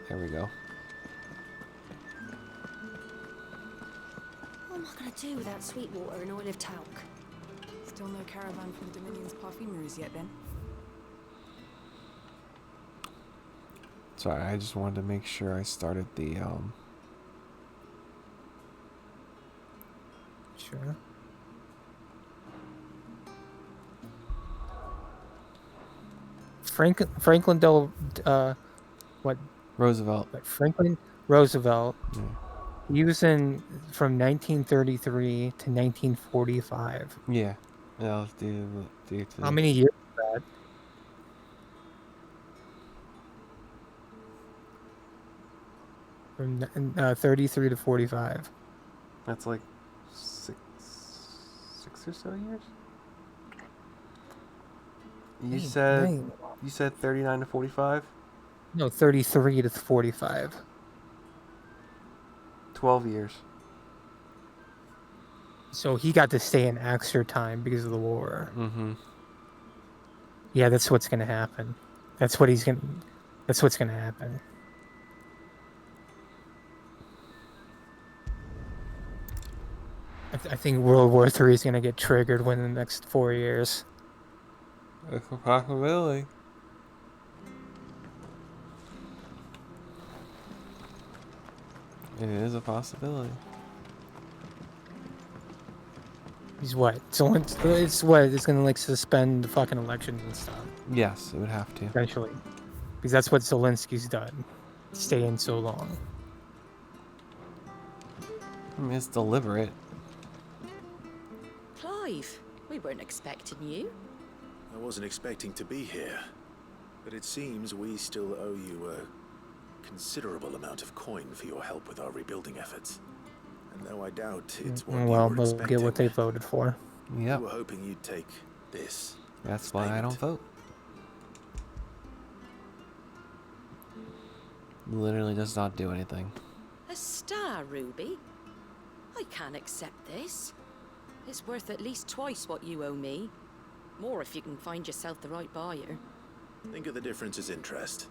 There we go. What am I going to do without sweet water and oil of talc? Still no caravan from the Dominion's parfumeries yet, then? Sorry, I just wanted to make sure I started the Sure. Franklin Roosevelt. Franklin Roosevelt. Yeah. He was in from 1933 to 1945. Yeah. Yeah, let's do How many years is that? From 33 to 45. That's like six or so years. You said 39 to 45? No, 33 to 45. 12 years. So he got to stay an extra time because of the war. Mm-hmm. Yeah, that's what's gonna happen. That's what's gonna happen. I think World War III is gonna get triggered within the next 4 years. It's a possibility. It is a possibility. He's what? So it's what? It's gonna like suspend the fucking elections and stuff. Yes, it would have to. Eventually, because that's what Zelensky's done, staying so long. I mean, it's deliberate. Clive, we weren't expecting you. I wasn't expecting to be here, but it seems we still owe you a considerable amount of coin for your help with our rebuilding efforts. And though I doubt it's what Well, you were they'll expecting, get what they voted for. Yep. we were hoping you'd take this. That's as why I payment. don't vote. Literally does not do anything. A star, Ruby. I can't accept this. It's worth at least twice what you owe me. More if you can find yourself the right buyer. Think of the difference as interest.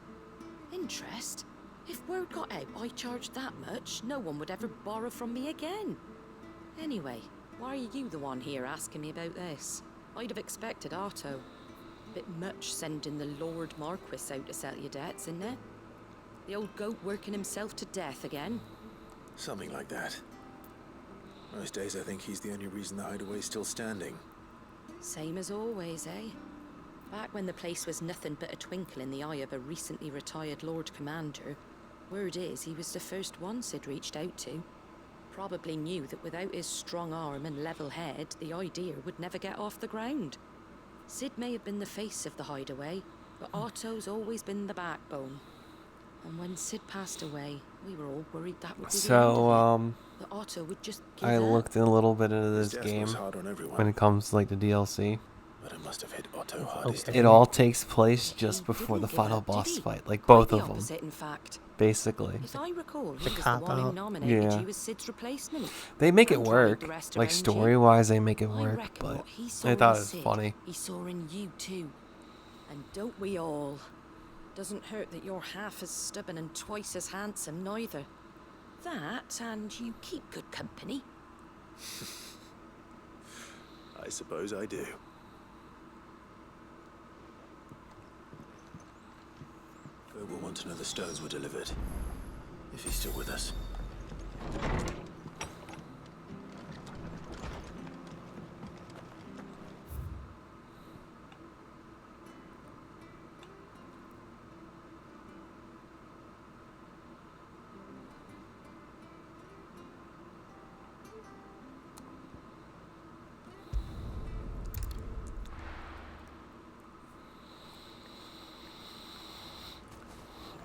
Interest? If word got out I charged that much, no one would ever borrow from me again. Anyway, why are you the one here asking me about this? I'd have expected Otto. Bit much sending the Lord Marquis out to settle your debts, isn't it? The old goat working himself to death again? Something like that. Most days I think he's the only reason the hideaway's still standing. Same as always, eh? Back when the place was nothing but a twinkle in the eye of a recently retired Lord Commander, word is he was the first one Sid reached out to. Probably knew that without his strong arm and level head, the idea would never get off the ground. Sid may have been the face of the hideaway, but Otto's always been the backbone. And when Sid passed away, we were all worried that would be the end of it. That Otto would just give I up. looked in a little bit into His this death game was hard on everyone, when it comes to like the DLC. but it must have hit Otto hardest. Okay. It all takes place just He before the didn't give final up, did boss he? fight, like Quite both the of them, opposite, in fact. basically. If I recall, he The was the cop one who out. nominated Yeah. you as Sid's replacement. They make it And dragged work, the rest like around you. story-wise, they make it I work. reckon But what he saw I thought it in was Sid, funny. he saw in you too. And don't we all? Doesn't hurt that you're half as stubborn and twice as handsome, neither. That, and you keep good company. I suppose I do. Ferg will want to know the stones were delivered, if he's still with us.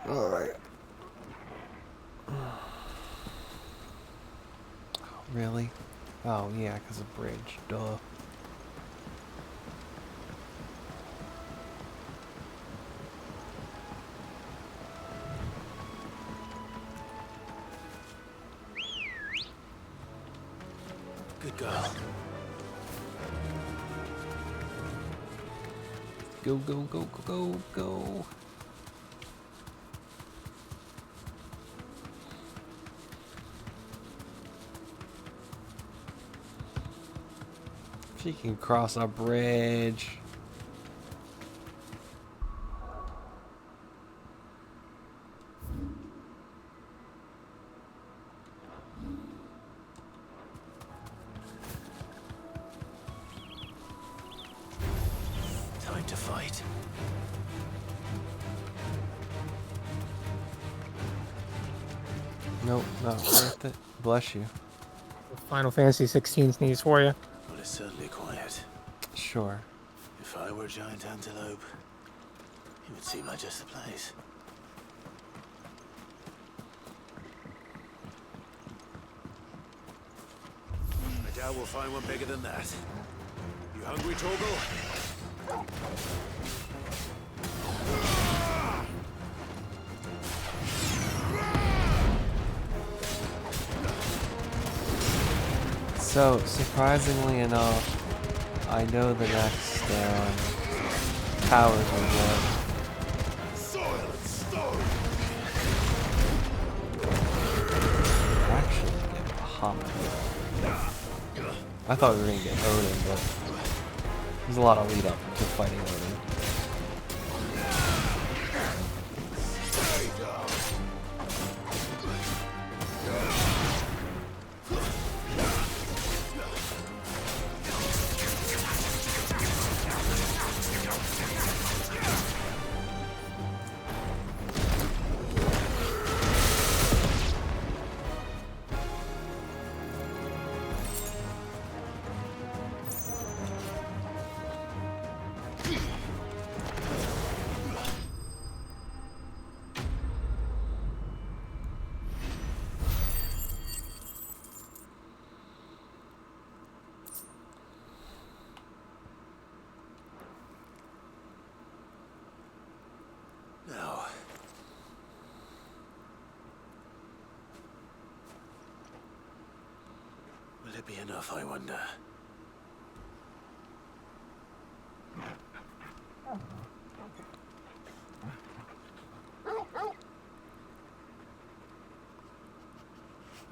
Alright. Really? Oh, yeah, because of bridge. Duh. Good girl. Go, go, go, go, go, go. She can cross a bridge. Time to fight. Nope, not worth it. Bless you. Final Fantasy 16 sneeze for you. Well, it's certainly quiet. Sure. If I were a giant antelope, it would seem like just the place. I doubt we'll find one bigger than that. You hungry, Torgal? So, surprisingly enough, I know the next towers are good. Soil and stone! Actually, get Bahamut. I thought we were gonna get Odin, but there's a lot of lead up to fighting Odin. Now, will it be enough, I wonder?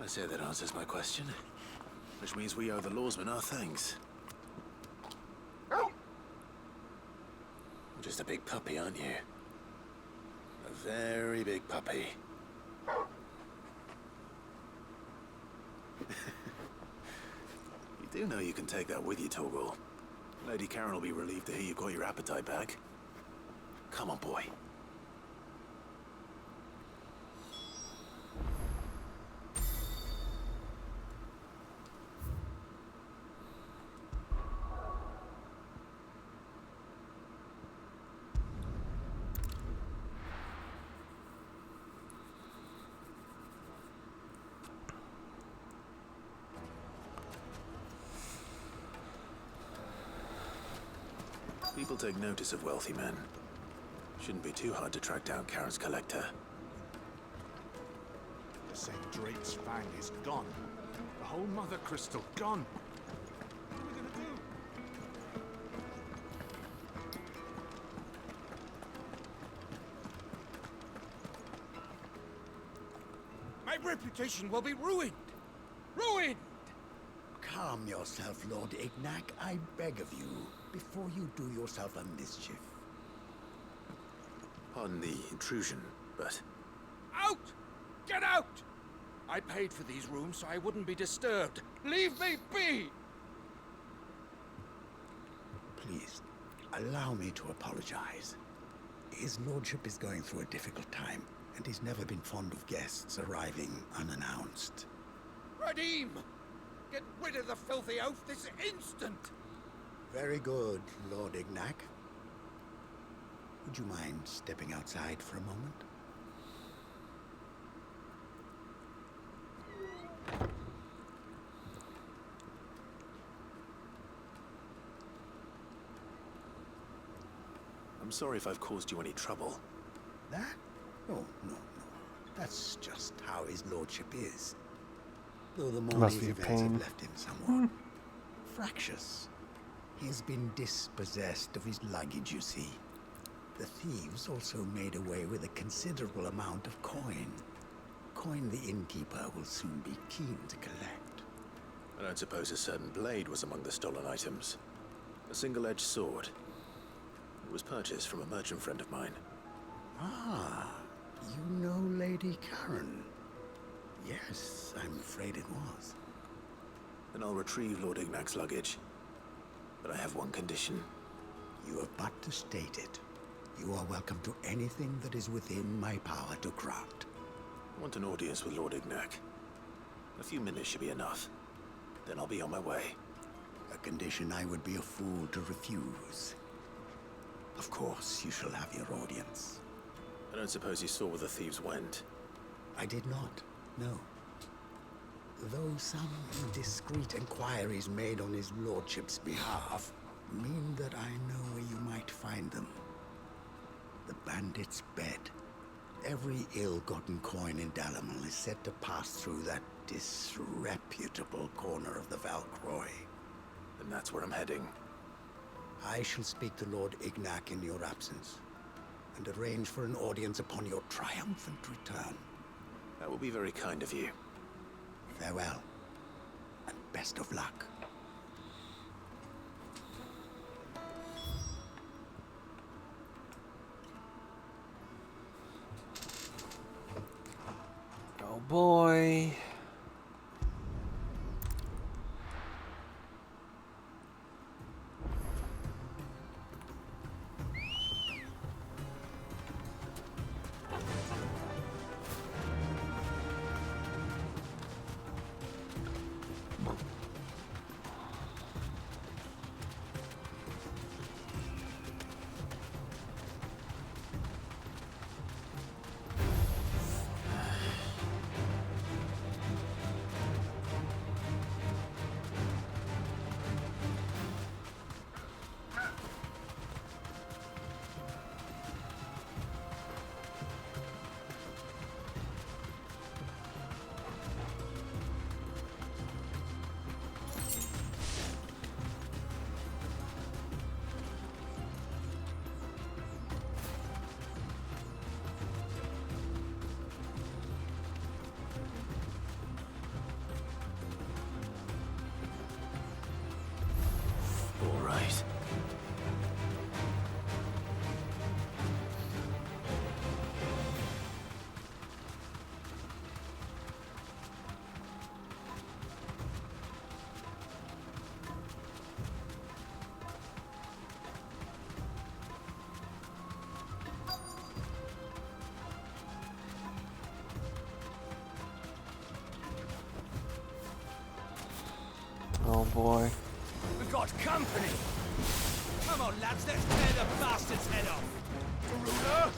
I say that answers my question, which means we owe the lawsmen our thanks. You're just a big puppy, aren't you? A very big puppy. You do know you can take that with you, Torgal. Lady Karen will be relieved to hear you got your appetite back. Come on, boy. People take notice of wealthy men. Shouldn't be too hard to track down Karen's collector. The St. Drake's Fang is gone. The whole Mother Crystal gone. What are we gonna do? My reputation will be ruined! Ruined! Calm yourself, Lord Ignac, I beg of you, before you do yourself a mischief. Pardon the intrusion, but Out! Get out! I paid for these rooms so I wouldn't be disturbed. Leave me be! Please, allow me to apologize. His lordship is going through a difficult time, and he's never been fond of guests arriving unannounced. Radim! Get rid of the filthy oaf this instant! Very good, Lord Ignac. Would you mind stepping outside for a moment? I'm sorry if I've caused you any trouble. That? Oh, no, no. That's just how his lordship is. Though the Must morning's be a events pain. have left him somewhat fractious. He has been dispossessed of his luggage, you see. The thieves also made away with a considerable amount of coin. Coin the innkeeper will soon be keen to collect. I don't suppose a certain blade was among the stolen items. A single-edged sword. It was purchased from a merchant friend of mine. Ah, you know Lady Karen. Yes, I'm afraid it was. Then I'll retrieve Lord Ignac's luggage. But I have one condition. You have but to state it. You are welcome to anything that is within my power to grant. I want an audience with Lord Ignac. A few minutes should be enough. Then I'll be on my way. A condition I would be a fool to refuse. Of course, you shall have your audience. I don't suppose you saw where the thieves went. I did not, no. Though some indiscreet inquiries made on his lordship's behalf mean that I know where you might find them. The bandit's bed. Every ill-gotten coin in Dalamil is said to pass through that disreputable corner of the Valcroy. And that's where I'm heading. I shall speak to Lord Ignac in your absence, and arrange for an audience upon your triumphant return. That will be very kind of you. Farewell, and best of luck. Oh boy. All right. Oh boy. We've got company! Come on, lads, let's tear the bastard's head off! Ruler!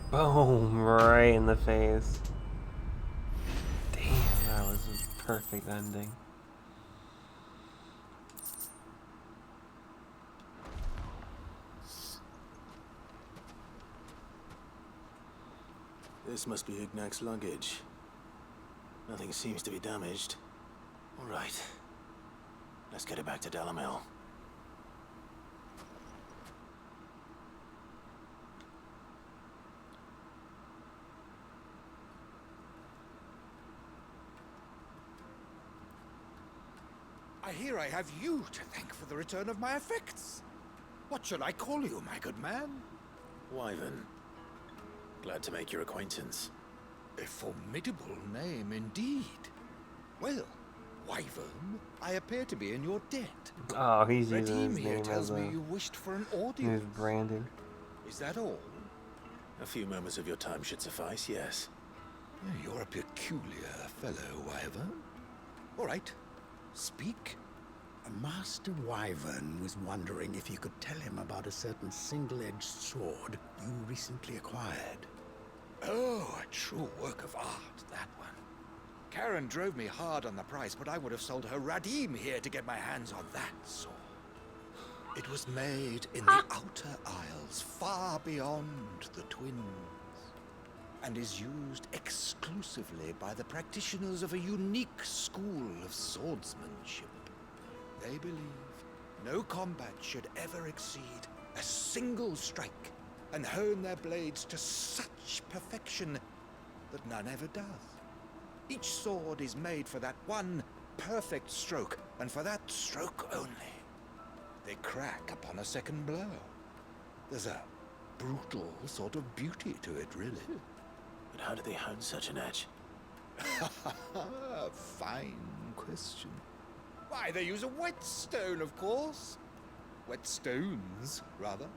Boom, right in the face. Damn, that was a perfect ending. This must be Ignac's luggage. Nothing seems to be damaged. All right. Let's get it back to Dalamil. I hear I have you to thank for the return of my effects. What shall I call you, my good man? Wyvern. Glad to make your acquaintance. A formidable name indeed. Well, Wyvern, I appear to be in your debt. Oh, he's using Redeem his here name tells as me a you wished for an his audience. branding. Is that all? A few moments of your time should suffice, yes. You're a peculiar fellow, Wyvern. All right, speak. Master Wyvern was wondering if you could tell him about a certain single-edged sword you recently acquired. Oh, a true work of art, that one. Karen drove me hard on the price, but I would have sold her Radim here to get my hands on that sword. It was made in the Outer Isles, far beyond the Twins, and is used exclusively by the practitioners of a unique school of swordsmanship. They believe no combat should ever exceed a single strike, and hone their blades to such perfection that none ever does. Each sword is made for that one perfect stroke, and for that stroke only. They crack upon a second blow. There's a brutal sort of beauty to it, really. But how do they hone such an edge? Fine question. Why, they use a whetstone, of course. Whetstones, rather.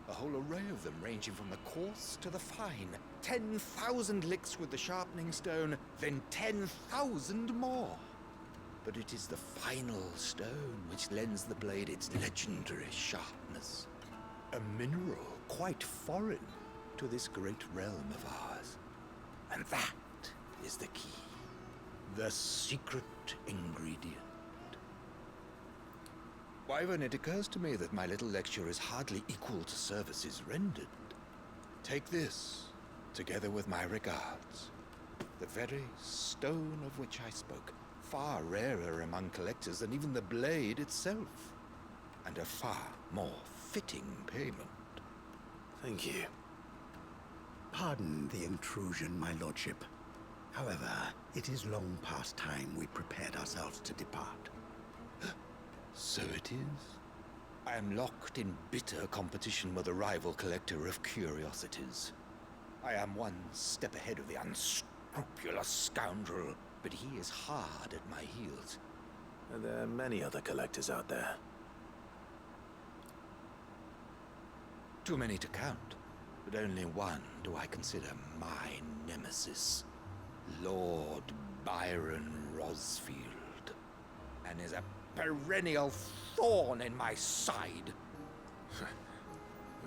A whole array of them, ranging from the coarse to the fine. 10,000 licks with the sharpening stone, then 10,000 more. But it is the final stone which lends the blade its legendary sharpness. A mineral quite foreign to this great realm of ours. And that is the key. The secret ingredient. Wyvern, it occurs to me that my little lecture is hardly equal to services rendered. Take this, together with my regards. The very stone of which I spoke, far rarer among collectors than even the blade itself, and a far more fitting payment. Thank you. Pardon the intrusion, my lordship. However, it is long past time we prepared ourselves to depart. So it is. I am locked in bitter competition with a rival collector of curiosities. I am one step ahead of the unscrupulous scoundrel, but he is hard at my heels. Are there many other collectors out there? Too many to count, but only one do I consider my nemesis. Lord Byron Rosfield. And is a perennial thorn in my side.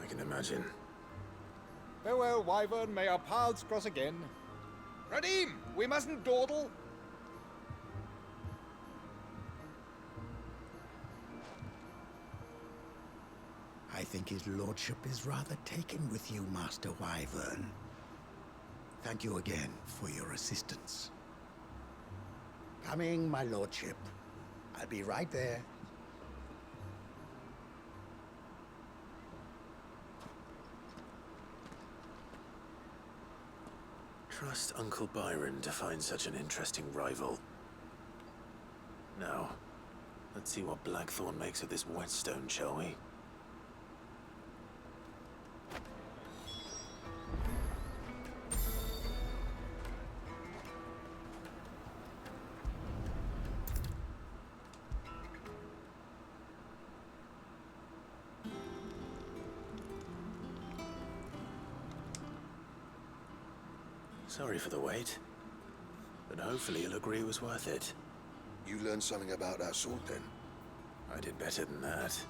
I can imagine. Farewell, Wyvern. May our paths cross again. Radim, we mustn't dawdle. I think his lordship is rather taken with you, Master Wyvern. Thank you again for your assistance. Coming, my lordship. I'll be right there. Trust Uncle Byron to find such an interesting rival. Now, let's see what Blackthorn makes of this whetstone, shall we? Sorry for the wait, but hopefully you'll agree it was worth it. You learned something about that sword, then? I did better than that.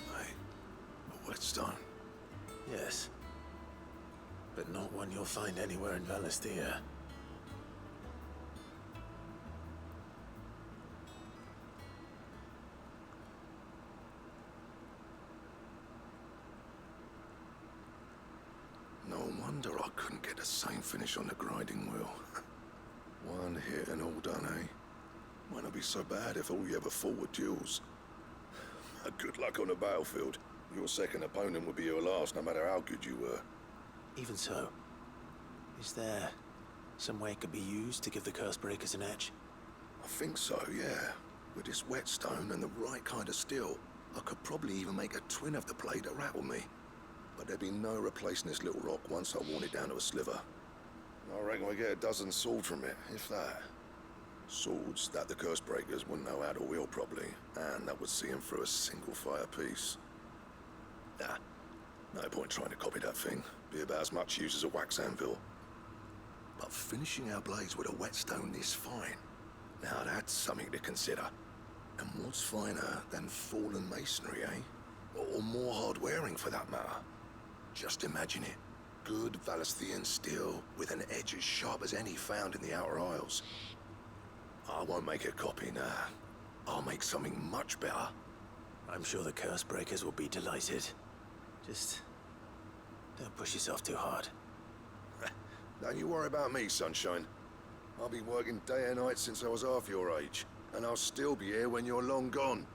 A whetstone? Yes, but not one you'll find anywhere in Valisthea. No wonder I couldn't get the same finish on the grinding wheel. One hit and all done, eh? Might not be so bad if all you ever fought were duels. Good luck on the battlefield. Your second opponent would be your last, no matter how good you were. Even so, is there some way it could be used to give the curse breakers an edge? I think so, yeah. With this whetstone and the right kind of steel, I could probably even make a twin of the blade that rattled me. But there'd be no replacing this little rock once I worn it down to a sliver. I reckon we get a dozen swords from it, if that. Swords that the curse breakers wouldn't know how to wield properly, and that would see them through a single fire piece. Nah, no point trying to copy that thing. Be about as much use as a wax anvil. But finishing our blades with a whetstone this fine, now that's something to consider. And what's finer than fallen masonry, eh? Or more hard-wearing, for that matter. Just imagine it. Good Valisthian steel with an edge as sharp as any found in the Outer Isles. I won't make a copy, nah. I'll make something much better. I'm sure the curse breakers will be delighted. Just don't push yourself too hard. Don't you worry about me, sunshine. I've been working day and night since I was half your age, and I'll still be here when you're long gone.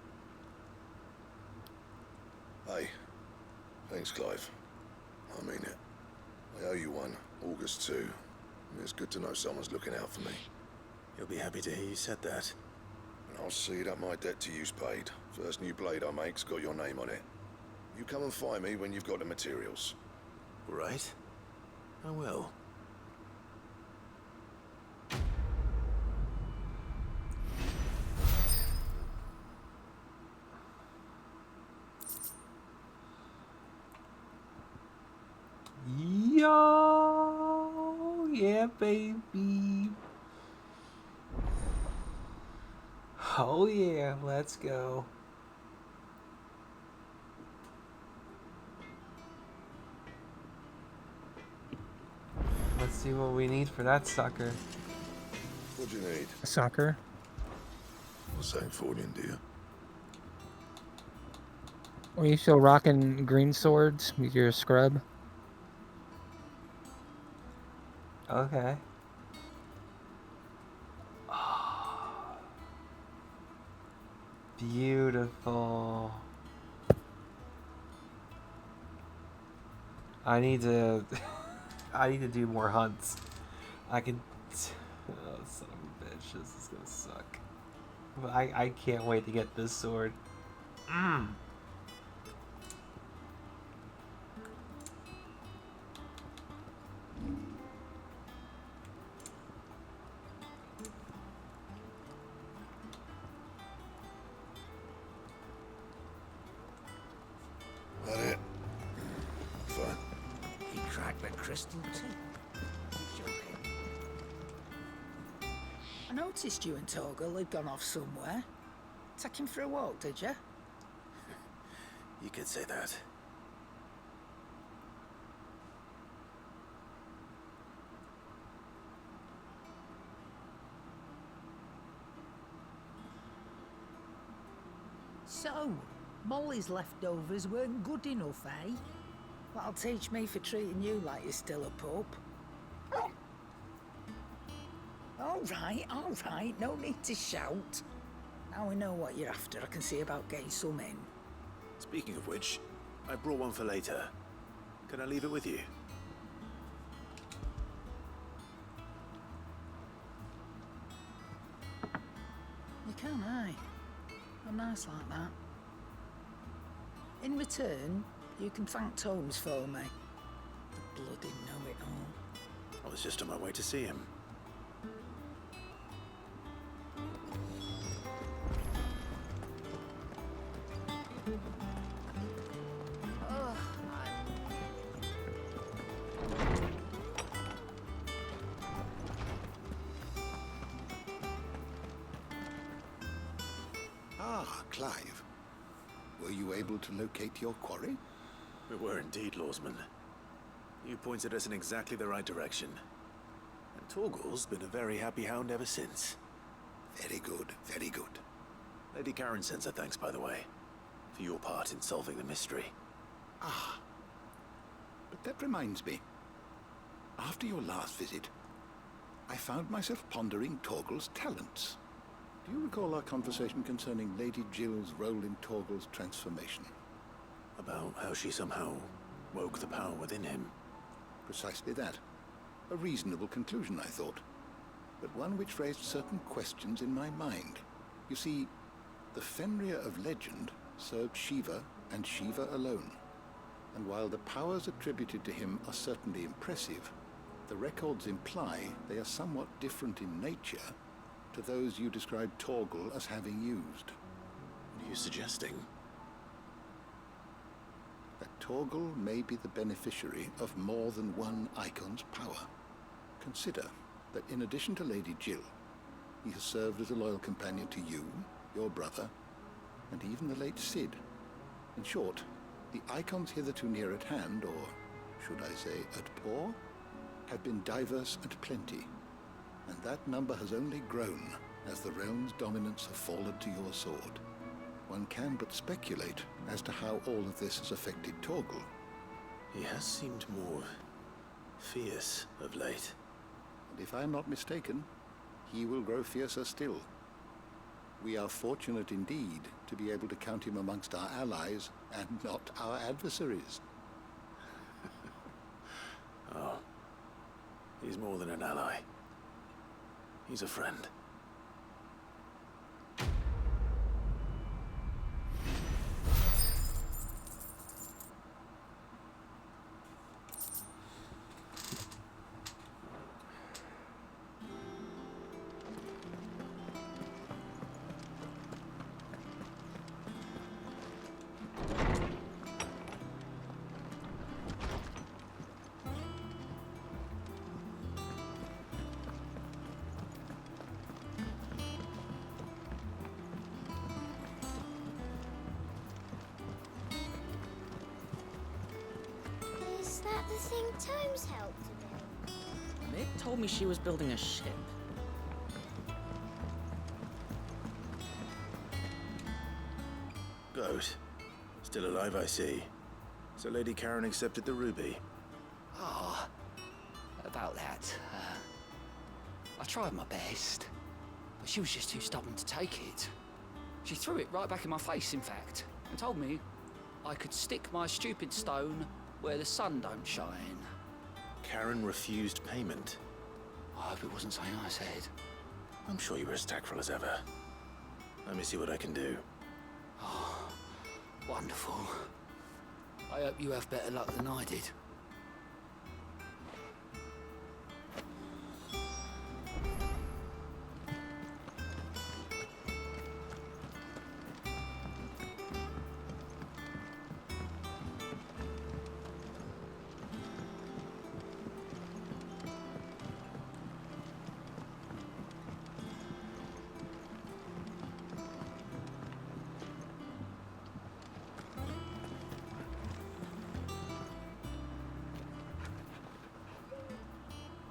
Hey, thanks, Clive. I mean it. I owe you one, August too. And it's good to know someone's looking out for me. You'll be happy to hear you said that. And I'll see that my debt to you's paid. First new blade I make's got your name on it. You come and find me when you've got the materials. Right? I will. Yo, yeah, baby. Oh yeah, let's go. Let's see what we need for that sucker. What do you need? A sucker. What's that for, dear? Are you still rocking green swords with your scrub? Okay. Beautiful. I need to I need to do more hunts. I can oh, son of a bitch, this is gonna suck. But I can't wait to get this sword. That it? Fine. He cracked the crystal too. I noticed you and Torgal had gone off somewhere. Take him for a walk, did you? You could say that. So, Molly's leftovers weren't good enough, eh? That'll teach me for treating you like you're still a pup. All right, no need to shout. Now we know what you're after, I can see about getting some in. Speaking of which, I brought one for later. Can I leave it with you? You can, eh? Oh, nice like that. In return, you can thank Tomes for me. The bloody know-it-all. I was just on my way to see him. Ah, Clive. Were you able to locate your quarry? We were indeed, Lawsman. You pointed us in exactly the right direction. And Torgal's been a very happy hound ever since. Very good, very good. Lady Karen sends her thanks, by the way, for your part in solving the mystery. Ah. But that reminds me. After your last visit, I found myself pondering Torgal's talents. Do you recall our conversation concerning Lady Jill's role in Torgal's transformation? About how she somehow woke the power within him. Precisely that. A reasonable conclusion, I thought, but one which raised certain questions in my mind. You see, the Fenrir of legend served Shiva and Shiva alone. And while the powers attributed to him are certainly impressive, the records imply they are somewhat different in nature to those you described Torgal as having used. What are you suggesting? That Torgal may be the beneficiary of more than one icon's power. Consider that in addition to Lady Jill, he has served as a loyal companion to you, your brother, and even the late Cid. In short, the icons hitherto near at hand, or should I say at paw, have been diverse and plenty, and that number has only grown as the realm's dominance have fallen to your sword. One can but speculate as to how all of this has affected Torgal. He has seemed more fierce of late. And if I am not mistaken, he will grow fiercer still. We are fortunate indeed to be able to count him amongst our allies and not our adversaries. Oh, he's more than an ally. He's a friend. Is that the thing Tomes helped to build? Mick told me she was building a ship. Goat. Still alive, I see. So Lady Karen accepted the ruby. Ah, about that. I tried my best, but she was just too stubborn to take it. She threw it right back in my face, in fact, and told me I could stick my stupid stone where the sun don't shine. Karen refused payment. I hope it wasn't something I said. I'm sure you were as tactful as ever. Let me see what I can do. Oh, wonderful. I hope you have better luck than I did.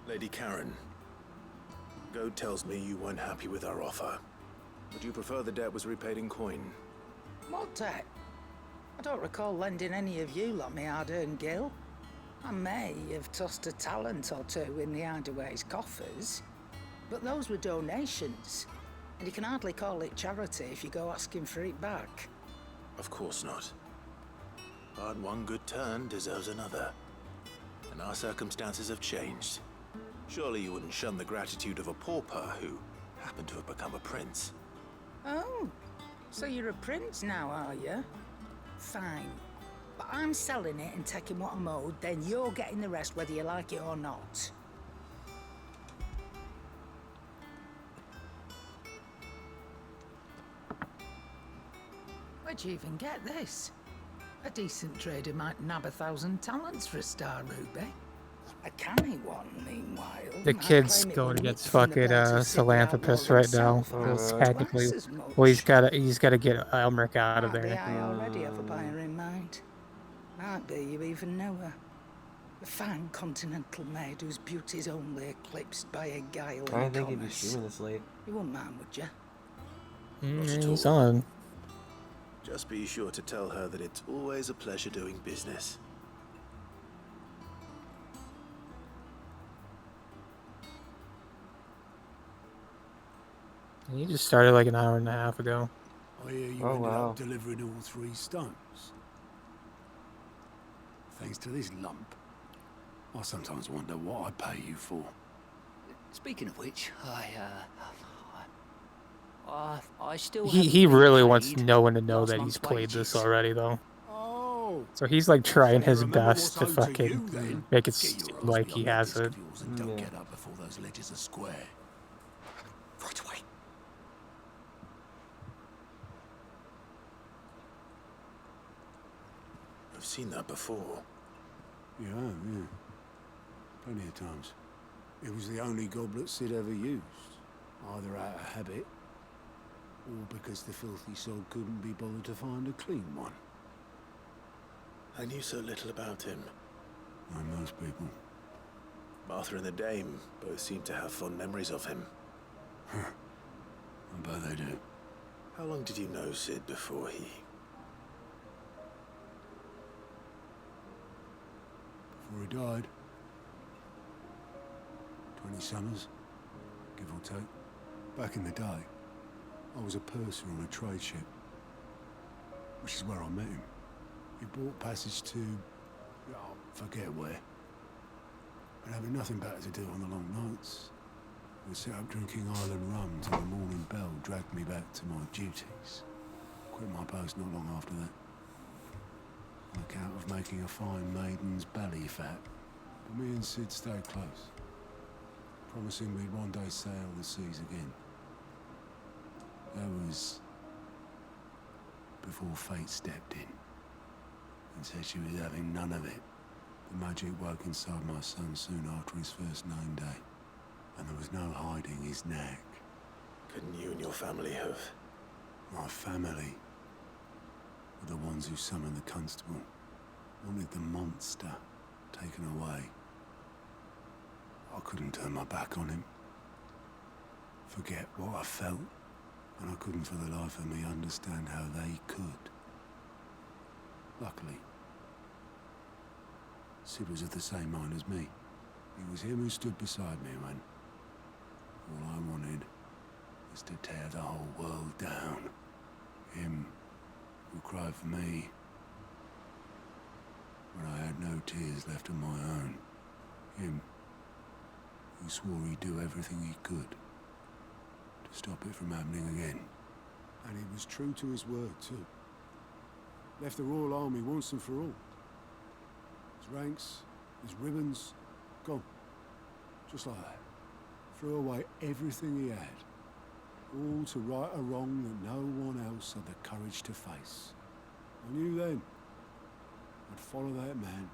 Lady Karen, Goat tells me you weren't happy with our offer. Would you prefer the debt was repaid in coin? What debt? I don't recall lending any of you lot me hard-earned gil. I may have tossed a talent or two in the Hideaway's coffers, but those were donations, and you can hardly call it charity if you go asking for it back. Of course not. But one good turn deserves another. And our circumstances have changed. Surely you wouldn't shun the gratitude of a pauper who happened to have become a prince. Oh, so you're a prince now, are you? Fine. But I'm selling it and taking what I'm owed, then you're getting the rest whether you like it or not. Where'd you even get this? A decent trader might nab 1,000 talents for a star ruby. A canny one, meanwhile. The kid's going against fucking philanthropist right now. Technically, well, he's gotta get Elmerich out of there. I already have a buyer in mind. Might be you even know her. A fine continental maid whose beauty's only eclipsed by a guile I in think he'd be commerce. streaming this late. You wouldn't mind, would you? He's on. Just be sure to tell her that it's always a pleasure doing business. He just started like an hour and a half ago. I hear you Oh, ended wow. up delivering all 3 stones. Thanks to this lump. I sometimes wonder what I'd pay you for. Speaking of which, I still He haven't been really wants paid no one to know last that month's he's played this wages. already, though. Oh. So he's like trying So you his remember best what's to owed to you, fucking then? make it Get seem your like hospi he on that has disc it. of yours and don't Yeah. get up before those ledges are square. Right away. I've seen that before. Yeah, yeah. Plenty of times. It was the only goblet Sid ever used. Either out of habit, or because the filthy sod couldn't be bothered to find a clean one. I knew so little about him. Like most people. Martha and the Dame both seem to have fond memories of him. I bet they do. How long did you know Sid before he... Before he died. 20 summers, give or take. Back in the day, I was a purser on a trade ship. Which is where I met him. He bought passage to... oh, forget where. And having nothing better to do on the long nights, we sit up drinking island rum till the morning bell dragged me back to my duties. Quit my post not long after that. On account of making a fine maiden's belly fat. But me and Sid stayed close. Promising we'd one day sail the seas again. That was before fate stepped in and said she was having none of it. The magic woke inside my son soon after his first name day, and there was no hiding his knack. Couldn't you and your family have... My family were the ones who summoned the constable, wanted the monster taken away. I couldn't turn my back on him, forget what I felt, and I couldn't for the life of me understand how they could. Luckily, Sid was of the same mind as me. It was him who stood beside me when all I wanted was to tear the whole world down. Him who cried for me when I had no tears left of my own. Him who swore he'd do everything he could to stop it from happening again. And he was true to his word, too. Left the Royal Army once and for all. His ranks, his ribbons, gone. Just like that. Threw away everything he had. All to right a wrong that no one else had the courage to face. I knew then I'd follow that man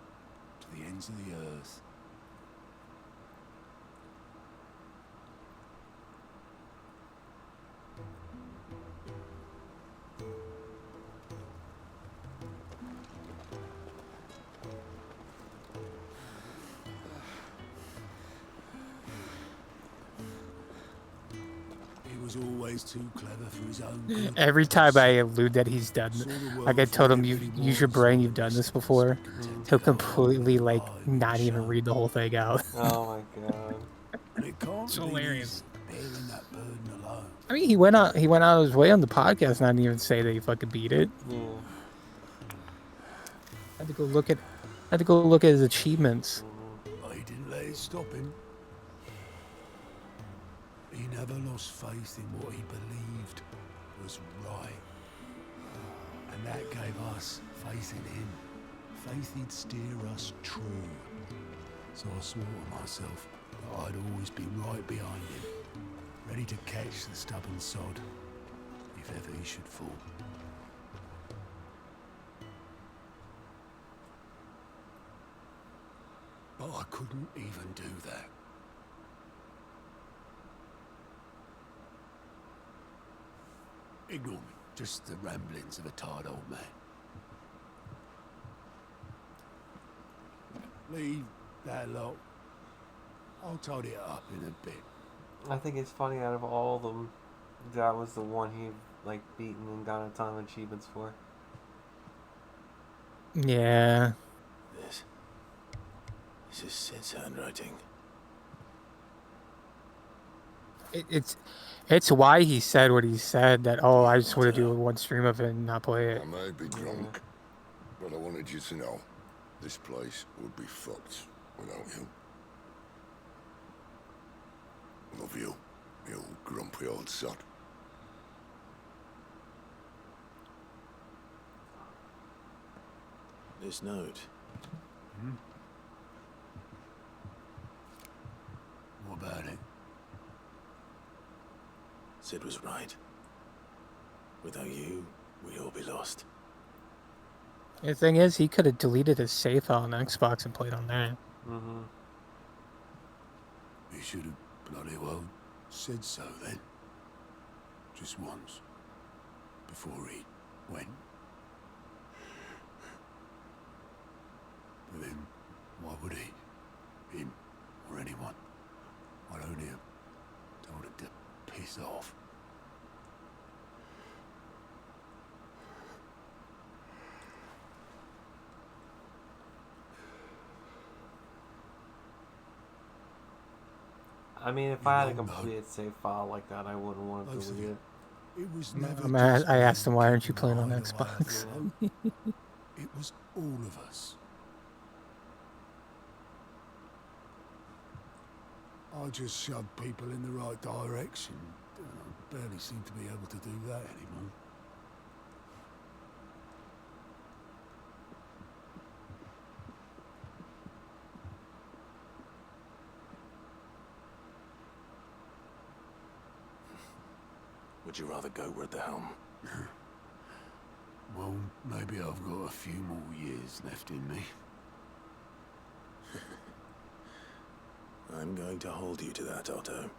to the ends of the earth. He was always too clever for his own good. Every time I allude that he's done, like I told him, you use your brain, you've done this before. He'll completely like not even read the whole thing out. Oh my god. It's hilarious. I mean, he went out of his way on the podcast not to even say that he fucking beat it. Yeah. I had to go look at his achievements. But he didn't let it stop him. He never lost faith in what he believed was right. And that gave us faith in him. Faith he'd steer us true. So I swore to myself that I'd always be right behind him, ready to catch the stubborn sod, if ever he should fall. But I couldn't even do that. Ignore me. Just the ramblings of a tired old man. Leave that lot. I'll tidy it up in a bit. I think it's funny, out of all of them, that was the one he like beaten and got a ton of achievements for. Yeah. This is Sid's handwriting. It's why he said what he said, that, oh, I just want to do one stream of it and not play it. I may be drunk, but I wanted you to know this place would be fucked without you. Love you, you old grumpy old sod. This note. Hmm? What about it? Sid was right. Without you, we'd all be lost. The thing is, he could have deleted his save file on Xbox and played on that. Mm-hmm. He should have bloody well said so then. Just once. Before he went. But then, why would he? Him, or anyone. I'd only have told him to piss off. I mean, if I had a completed save file like that, I wouldn't want to delete it. It was No, never I asked him, why aren't you playing on Xbox? It was all of us. I just shoved people in the right direction. I barely seem to be able to do that anymore. Would you rather go at the helm? Well, maybe I've got a few more years left in me. I'm going to hold you to that, Otto.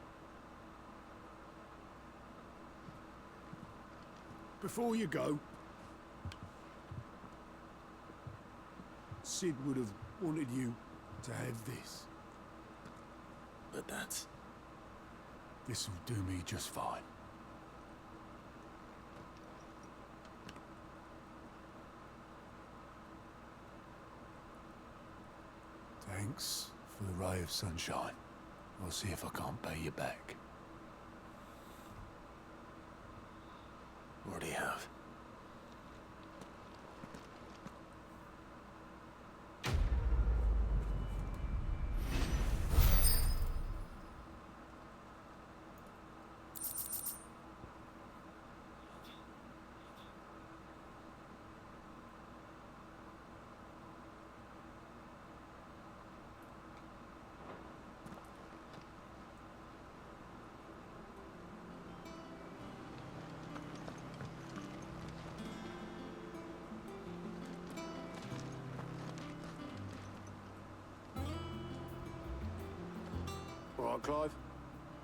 Before you go, Sid would have wanted you to have this. But that's... This'll do me just fine. Thanks for the ray of sunshine. I'll see if I can't pay you back. What do you have? All right, Clive.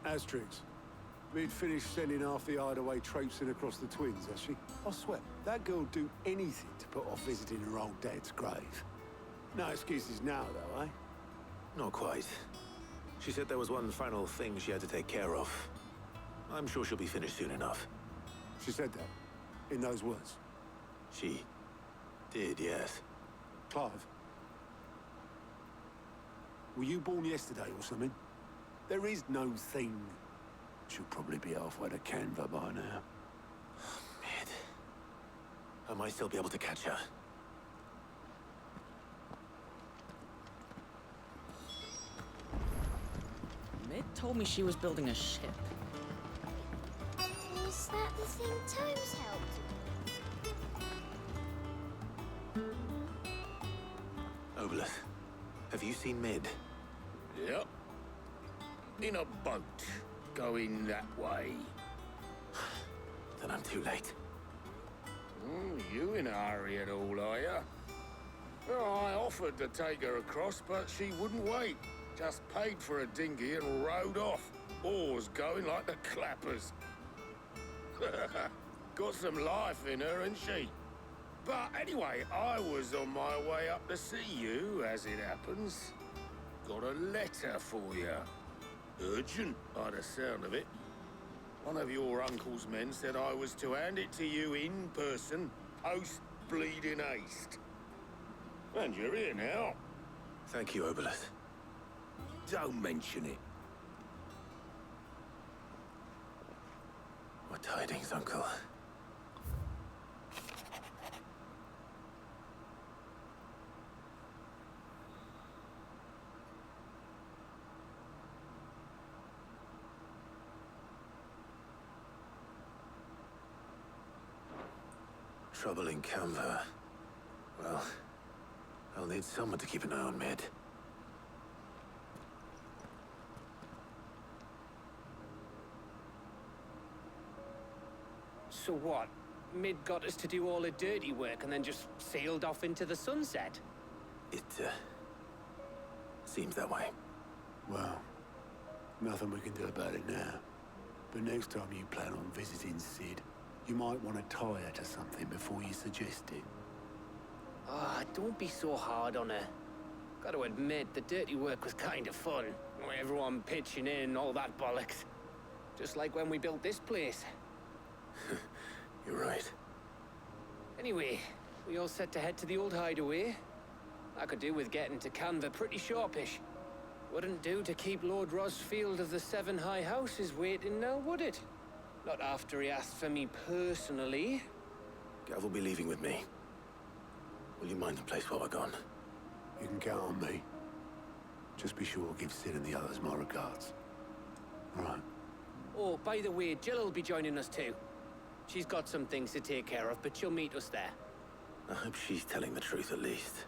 Asterix. We'd finished sending half the hideaway traipsing across the twins, has she? I swear, that girl'd do anything to put off visiting her old dad's grave. No excuses now, though, eh? Not quite. She said there was one final thing she had to take care of. I'm sure she'll be finished soon enough. She said that? In those words? She did, yes. Clive? Were you born yesterday or something? There is no thing. She'll probably be halfway to Canva by now. Mid. I might still be able to catch her. Mid told me she was building a ship. Is that the thing Tomes helped Obelith, have you seen Mid? Yep. In a boat, going that way. Then I'm too late. You in a hurry at all, are you? Well, I offered to take her across, but she wouldn't wait. Just paid for a dinghy and rowed off. Oars going like the clappers. Got some life in her, ain't she? But anyway, I was on my way up to see you, as it happens. Got a letter for you. Urgent, by the sound of it. One of your uncle's men said I was to hand it to you in person, post-bleeding haste. And you're here now. Thank you, Obelith. Don't mention it. What tidings, Uncle? trouble in Canva, well, I'll need someone to keep an eye on Mid. So what? Mid got us to do all the dirty work and then just sailed off into the sunset? It, seems that way. Well, nothing we can do about it now. But next time you plan on visiting Sid, you might want to tie her to something before you suggest it. Ah, don't be so hard on her. Gotta admit, the dirty work was kind of fun. Everyone pitching in and all that bollocks. Just like when we built this place. You're right. Anyway, we all set to head to the old hideaway. I could do with getting to Canva pretty sharpish. Wouldn't do to keep Lord Rosfield of the Seven High Houses waiting now, would it? Not after he asked for me personally. Gav will be leaving with me. Will you mind the place while we're gone? You can count on me. Just be sure to give Sid and the others my regards. Right. Oh, by the way, Jill will be joining us too. She's got some things to take care of, but she'll meet us there. I hope she's telling the truth at least.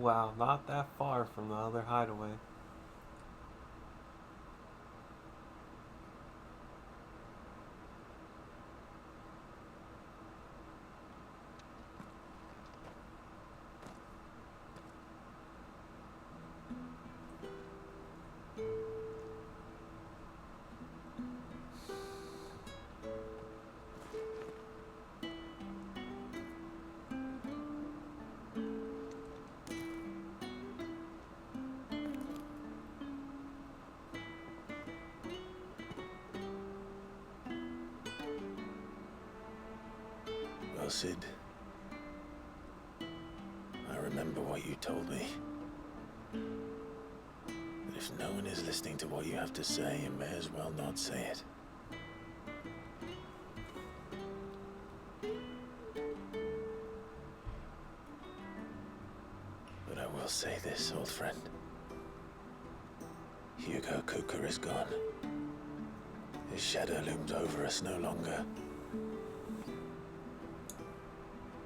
Wow, not that far from the other hideaway. Well, Sid, I remember what you told me. That if no one is listening to what you have to say, you may as well not say it. But I will say this, old friend. Hugo Cooker is gone. His shadow looms over us no longer.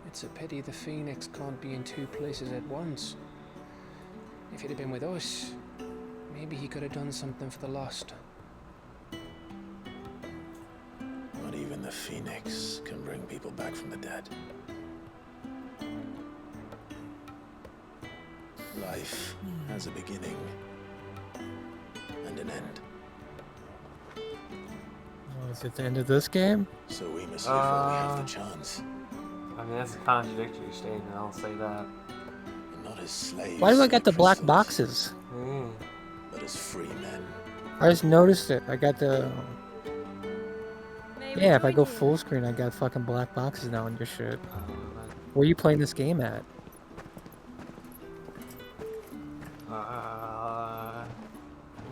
It's a pity the Phoenix can't be in two places at once. If he'd have been with us, maybe he could have done something for the lost. Not even the Phoenix can bring people back from the dead. Life has a beginning and an end. Oh, is it the end of this game? So we must live while we have the chance. I mean, that's a contradictory statement, I'll say that. And not as slaves. Why do I got the black boxes? But as free men. I just noticed it. I got the... Yeah, if I go full screen, I got fucking black boxes now on your shit. Where are you playing this game at?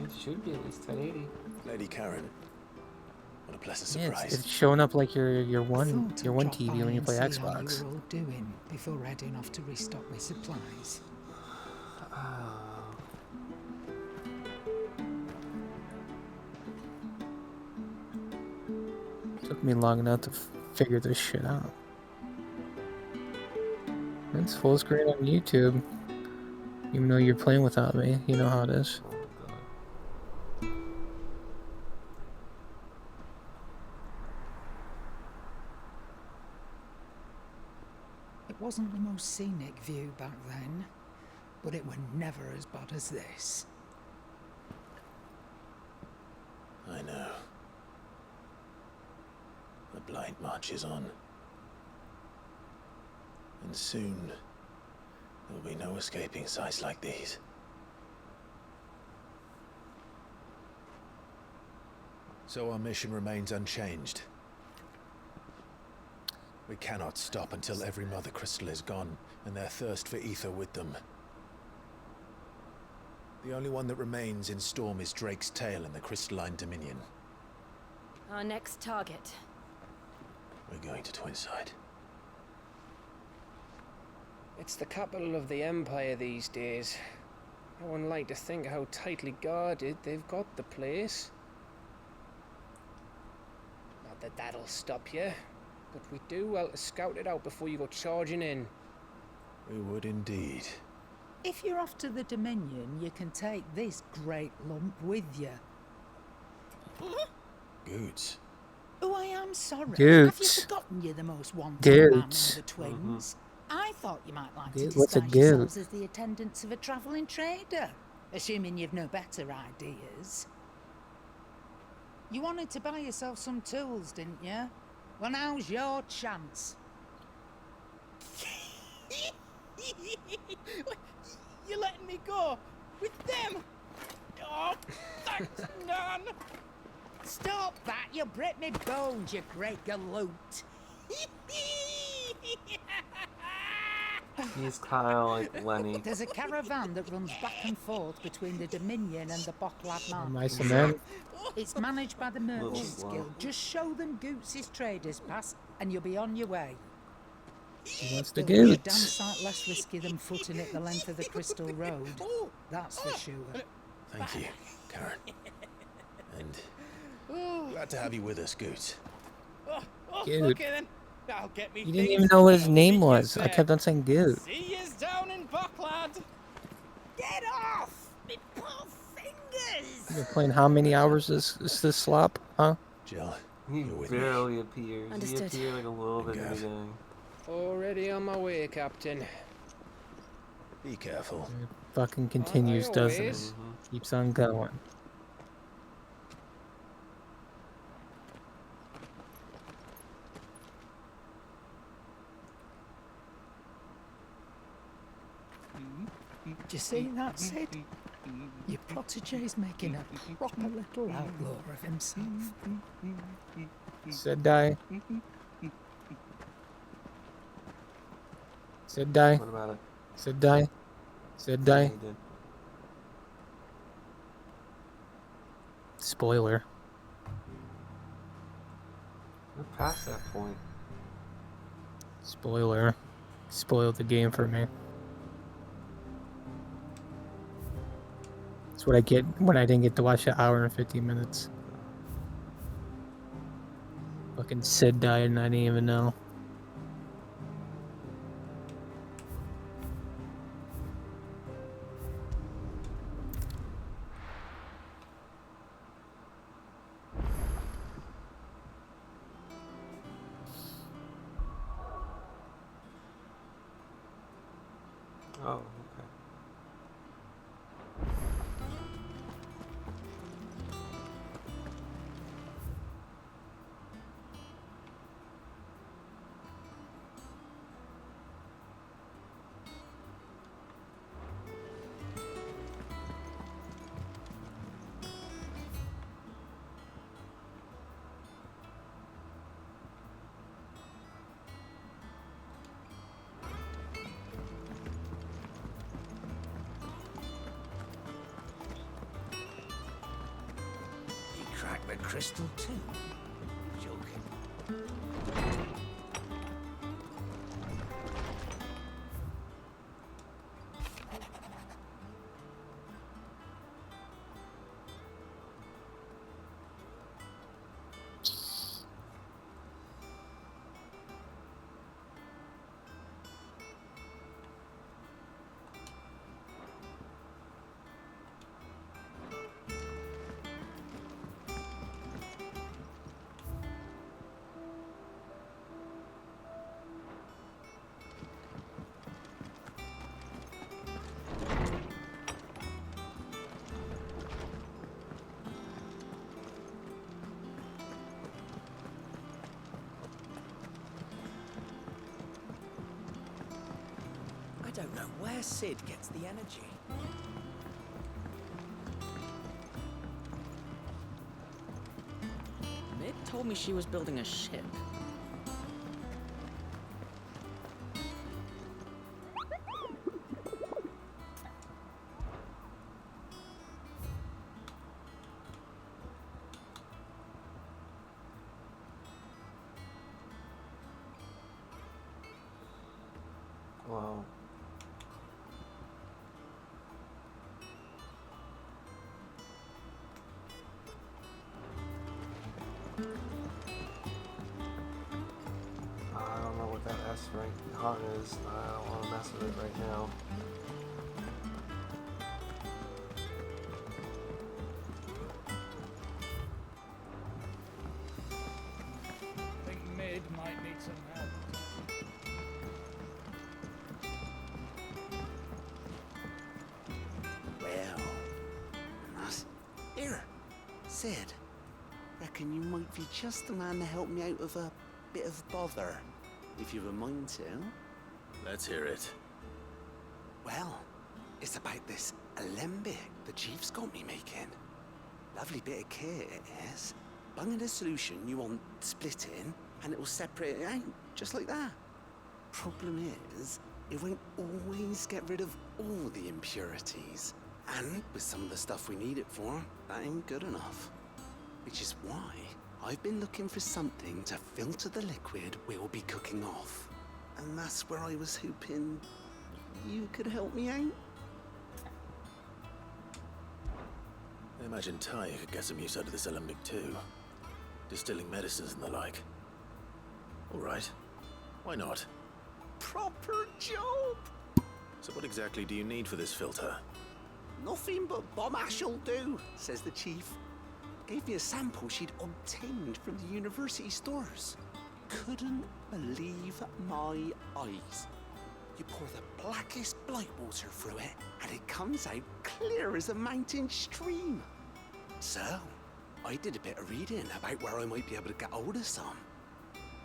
It should be at least 1080. Lady Karen, what a pleasant Yeah, surprise. it's showing up like your one Thought I'd drop TV by when you and play see how Xbox. you were all doing before heading off to restock my supplies. Took me long enough to figure this shit out. It's full screen on YouTube. Even though you're playing without me, you know how it is. It wasn't the most scenic view back then, but it were never as bad as this. I know. The blight marches on. And soon, there will be no escaping sights like these. So our mission remains unchanged. We cannot stop until every Mother Crystal is gone, and their thirst for ether with them. The only one that remains in Storm is Drake's Tail in the Crystalline Dominion. Our next target. going to Twinside? It's the capital of the Empire these days. I wouldn't like to think how tightly guarded they've got the place. Not that that'll stop you, but we do well to scout it out before you go charging in. We would indeed. If you're off to the Dominion, you can take this great lump with you. Goods. Oh, I am sorry. Have Goods. you forgotten you're the most wanted man among Goods. the twins? I thought you might like to Good. What's a disguise goot? yourselves as the attendants of a travelling trader, assuming you've no better ideas. You wanted to buy yourself some tools, didn't you? Well, now's your chance. You're letting me go with them? Oh, thanks, Nan. Stop that! You'll break me bones, you great galoot. He's kind of like Lenny. There's a caravan that runs back and forth between the Dominion and the Bocklad Market. Nice and then. It's managed by the Merchants slow. Guild. Just show them Goots' traders pass, and you'll be on your way. He wants the It'll be a damn goods. sight less risky than footing it the length of the Crystal Road. That's for sure. Thank you, Karen. And glad to have you with us, Goot. Goot. Okay then. That'll get me. You didn't things even know what his that'll name make you was. I say, kept on saying Goot. See yous down in Bucklad. Get off! Me poor fingers! You're playing how many hours is this slop? Huh? Jill, He you're with me. barely appears. Understood. He appeared like a little bit in the Gav. beginning. Already on my way, Captain. Be careful. It fucking continues, doesn't it? always. Keeps on going. Do you see that, Sid? Your protege's making a proper little outlaw of himself. Said die. Said die. What about it? Said die. Said He die. did. Spoiler. We're past that point. Spoiler. Spoiled the game for me. That's what I get when I didn't get to watch an hour and 50 minutes. Fucking Sid died and I didn't even know. Oh, okay. He cracked the crystal too. Joking. I don't know where Sid gets the energy. Mid told me she was building a ship. Well. I don't know what that S rank hunt is. I don't want to mess with it right now. I think mid might need some help. Well, here, Sid. Reckon you might be just the man to help me out of a bit of bother, if you've a mind to. Let's hear it. Well, it's about this alembic the chief's got me making. Lovely bit of kit it is. Bung in a solution you want splitting, and it will separate it out, just like that. Problem is, it won't always get rid of all the impurities. And with some of the stuff we need it for, that ain't good enough. Which is why I've been looking for something to filter the liquid we'll be cooking off. And that's where I was hoping you could help me out. I imagine Ty could get some use out of this alembic too. Distilling medicines and the like. Alright. Why not? Proper job! So what exactly do you need for this filter? Nothing but bomb ash'll do, says the chief. Gave me a sample she'd obtained from the university stores. Couldn't believe my eyes. You pour the blackest blight water through it, and it comes out clear as a mountain stream. So, I did a bit of reading about where I might be able to get hold of some.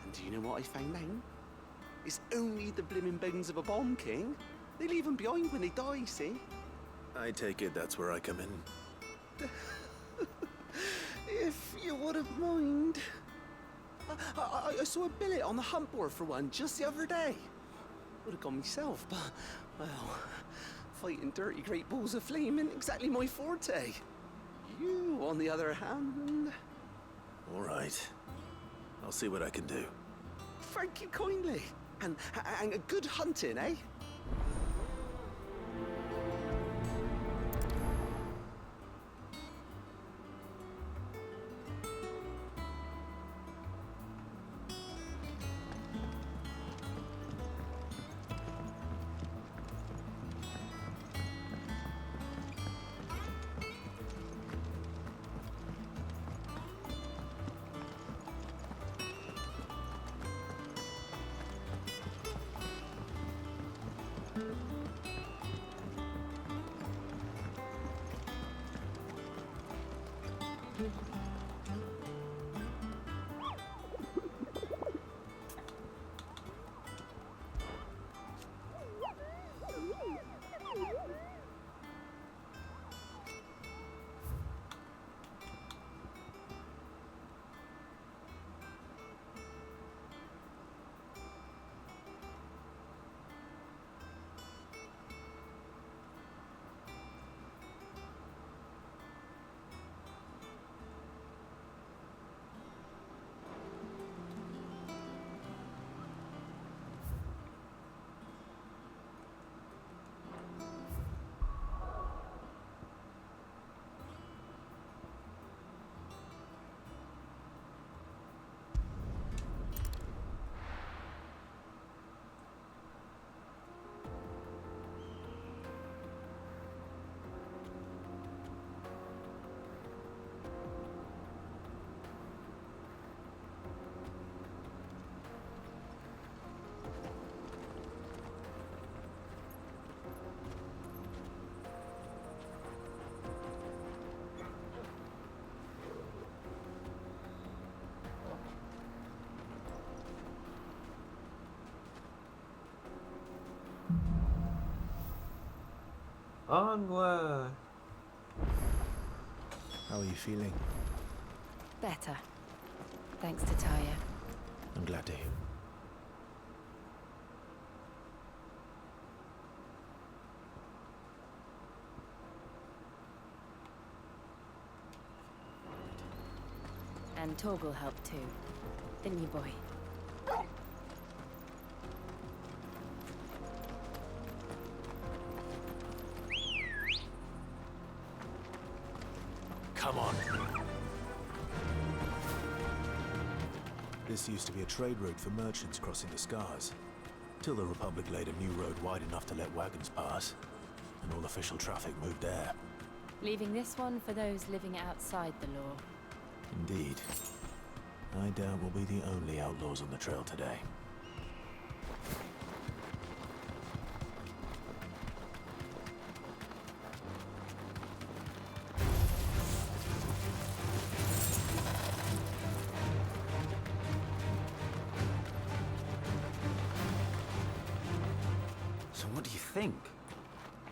And do you know what I found out? It's only the blimmin' bones of a bomb king. They leave them behind when they die, see? I take it that's where I come in. If you wouldn't mind. I saw a billet on the hunt board for one just the other day. Would have gone myself, but, well, fighting dirty great balls of flame ain't exactly my forte. You, on the other hand... Alright. I'll see what I can do. Thank you kindly. And a good hunting, eh? Onward! How are you feeling? Better. Thanks to Taya. I'm glad to hear. And Torgal helped too. Didn't you, boy? come on. This used to be a trade route for merchants crossing the Scars, till the Republic laid a new road wide enough to let wagons pass, and all official traffic moved there. Leaving this one for those living outside the law. Indeed. I doubt we'll be the only outlaws on the trail today. So what do you think?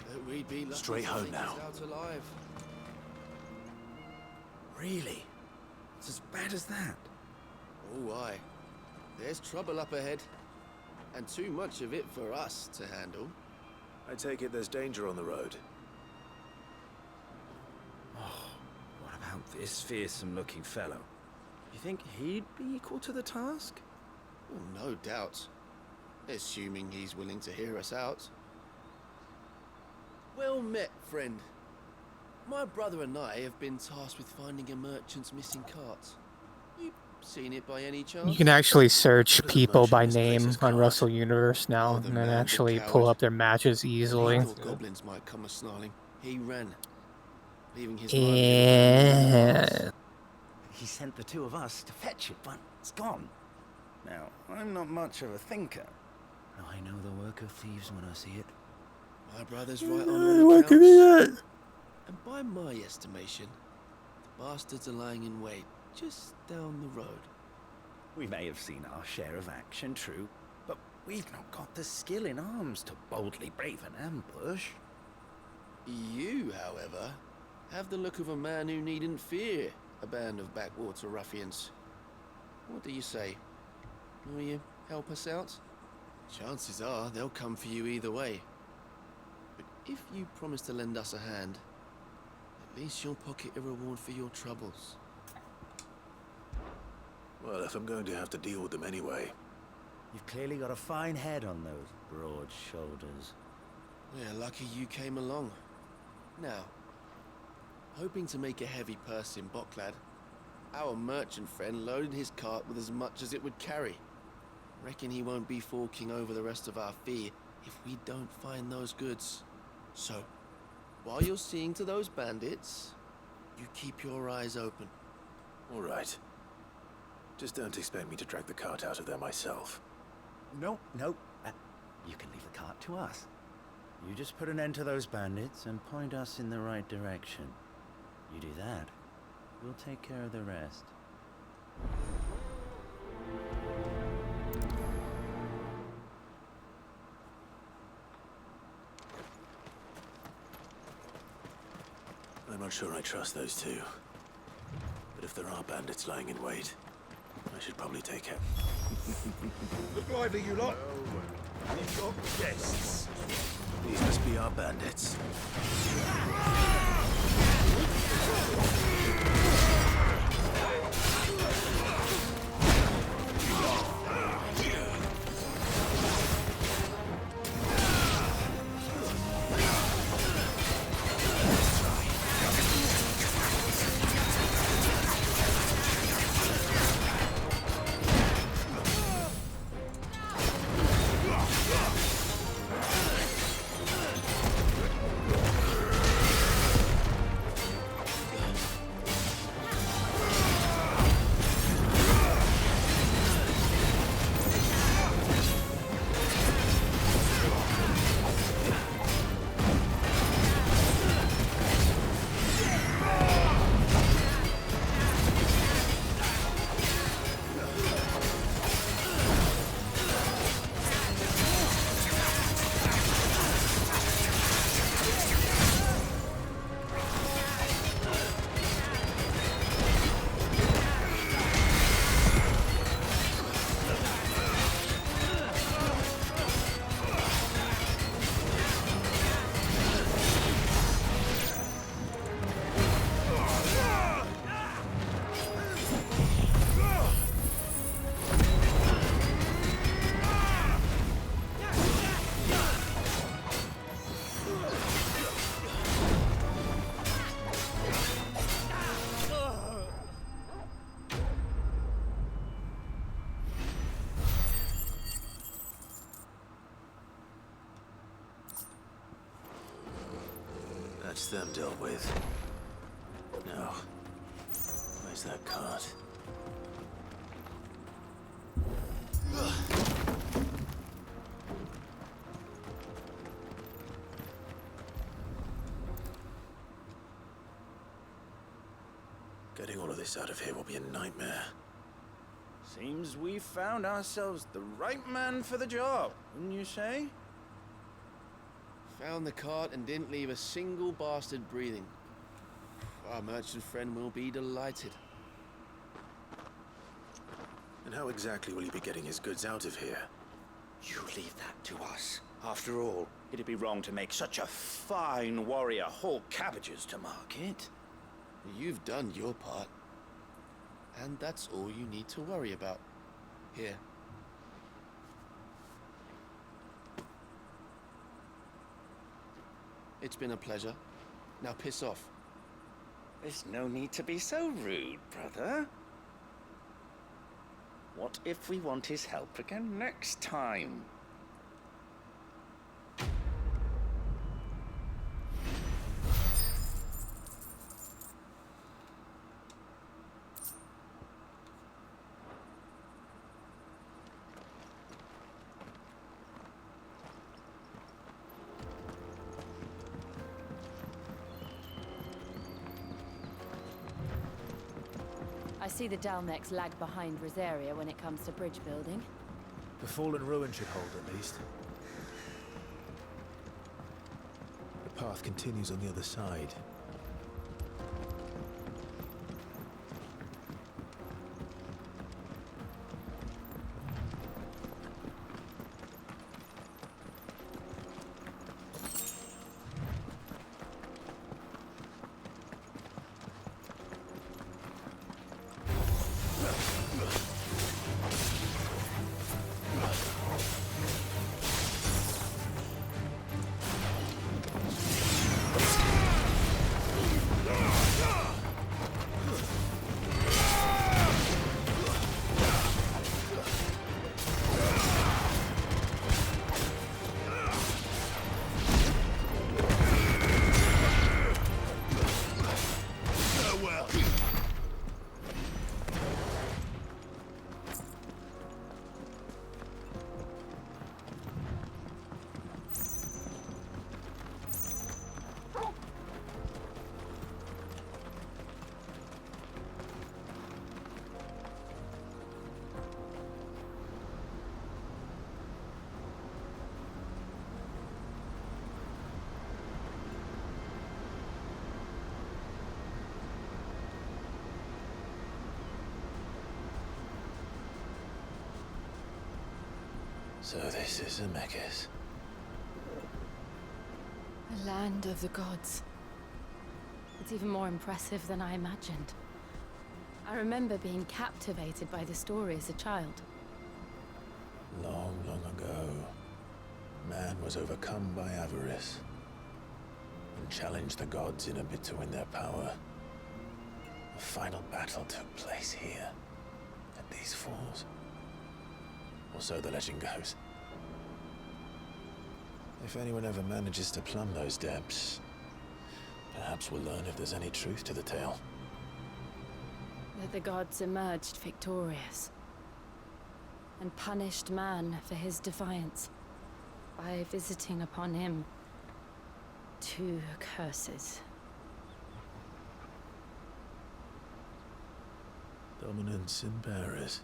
That we'd be lucky Straight to home make now. us out alive. Really? It's as bad as that? Oh, aye. There's trouble up ahead. And too much of it for us to handle. I take it there's danger on the road. What about this fearsome-looking fellow? You think he'd be equal to the task? Oh, no doubt. Assuming he's willing to hear us out. Well met, friend. My brother and I have been tasked with finding a merchant's missing cart. You seen it by any chance? You can actually search people by name on Russell Universe now, and then actually pull up their matches easily. I thought goblins might come a-snarling. He ran, leaving his Yeah. He sent the two of us to fetch it, but it's gone. Now, I'm not much of a thinker. I know the work of thieves when I see it. My brother's right on all accounts. And by my estimation, the bastards are lying in wait just down the road. We may have seen our share of action, true, but we've not got the skill in arms to boldly brave an ambush. You, however, have the look of a man who needn't fear a band of backwater ruffians. What do you say? Will you help us out? Chances are they'll come for you either way. But if you promise to lend us a hand, at least you'll pocket a reward for your troubles. Well, if I'm going to have to deal with them anyway. You've clearly got a fine head on those broad shoulders. We're lucky you came along. Now, hoping to make a heavy purse in Bocklad, our merchant friend loaded his cart with as much as it would carry. Reckon he won't be forking over the rest of our fee if we don't find those goods. So, while you're seeing to those bandits, you keep your eyes open. All right. Just don't expect me to drag the cart out of there myself. No. You can leave the cart to us. You just put an end to those bandits and point us in the right direction. You do that, we'll take care of the rest. I'm not sure I trust those two. But if there are bandits lying in wait, I should probably take it. Look lively, you lot. We've got guests. These must be our bandits. That's them dealt with. Now, where's that cart? Getting all of this out of here will be a nightmare. Seems we found ourselves the right man for the job, wouldn't you say? Found the cart and didn't leave a single bastard breathing. Our merchant friend will be delighted. And how exactly will he be getting his goods out of here? You leave that to us. After all, it'd be wrong to make such a fine warrior haul cabbages to market. You've done your part. And that's all you need to worry about. Here. It's been a pleasure. Now piss off. There's no need to be so rude, brother. What if we want his help again next time? I see the Dalmex lag behind Rosaria when it comes to bridge building. The fallen ruin should hold at least. The path continues on the other side. So this is Zemeckis. The land of the gods. It's even more impressive than I imagined. I remember being captivated by the story as a child. Long, long ago, man was overcome by avarice and challenged the gods in a bid to win their power. The final battle took place here, at these falls. Or so the legend goes. If anyone ever manages to plumb those depths, perhaps we'll learn if there's any truth to the tale. That the gods emerged victorious and punished man for his defiance by visiting upon him 2 curses. Dominance in Paris.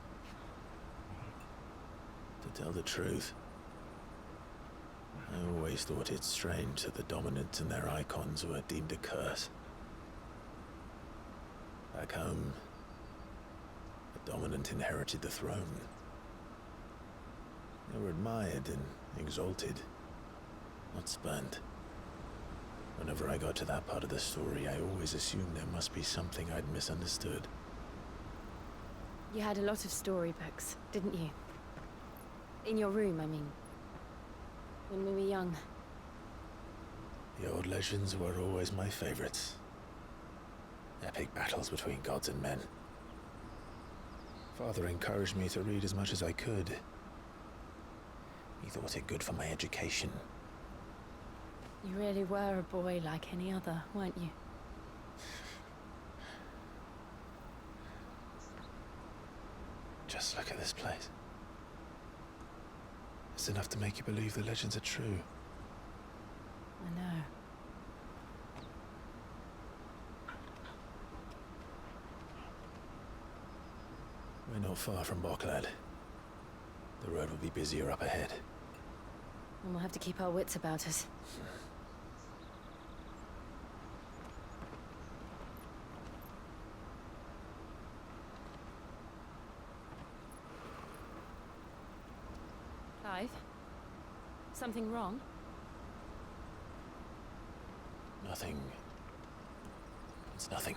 To tell the truth, I always thought it strange that the dominants and their icons were deemed a curse. Back home, the dominant inherited the throne. They were admired and exalted, not spurned. Whenever I got to that part of the story, I always assumed there must be something I'd misunderstood. You had a lot of storybooks, didn't you? In your room, I mean. When we were young. The old legends were always my favorites. Epic battles between gods and men. Father encouraged me to read as much as I could. He thought it good for my education. You really were a boy like any other, weren't you? Just look at this place. It's enough to make you believe the legends are true. I know. We're not far from Boklad. The road will be busier up ahead. And we'll have to keep our wits about us. Clive? Something wrong? Nothing. It's nothing.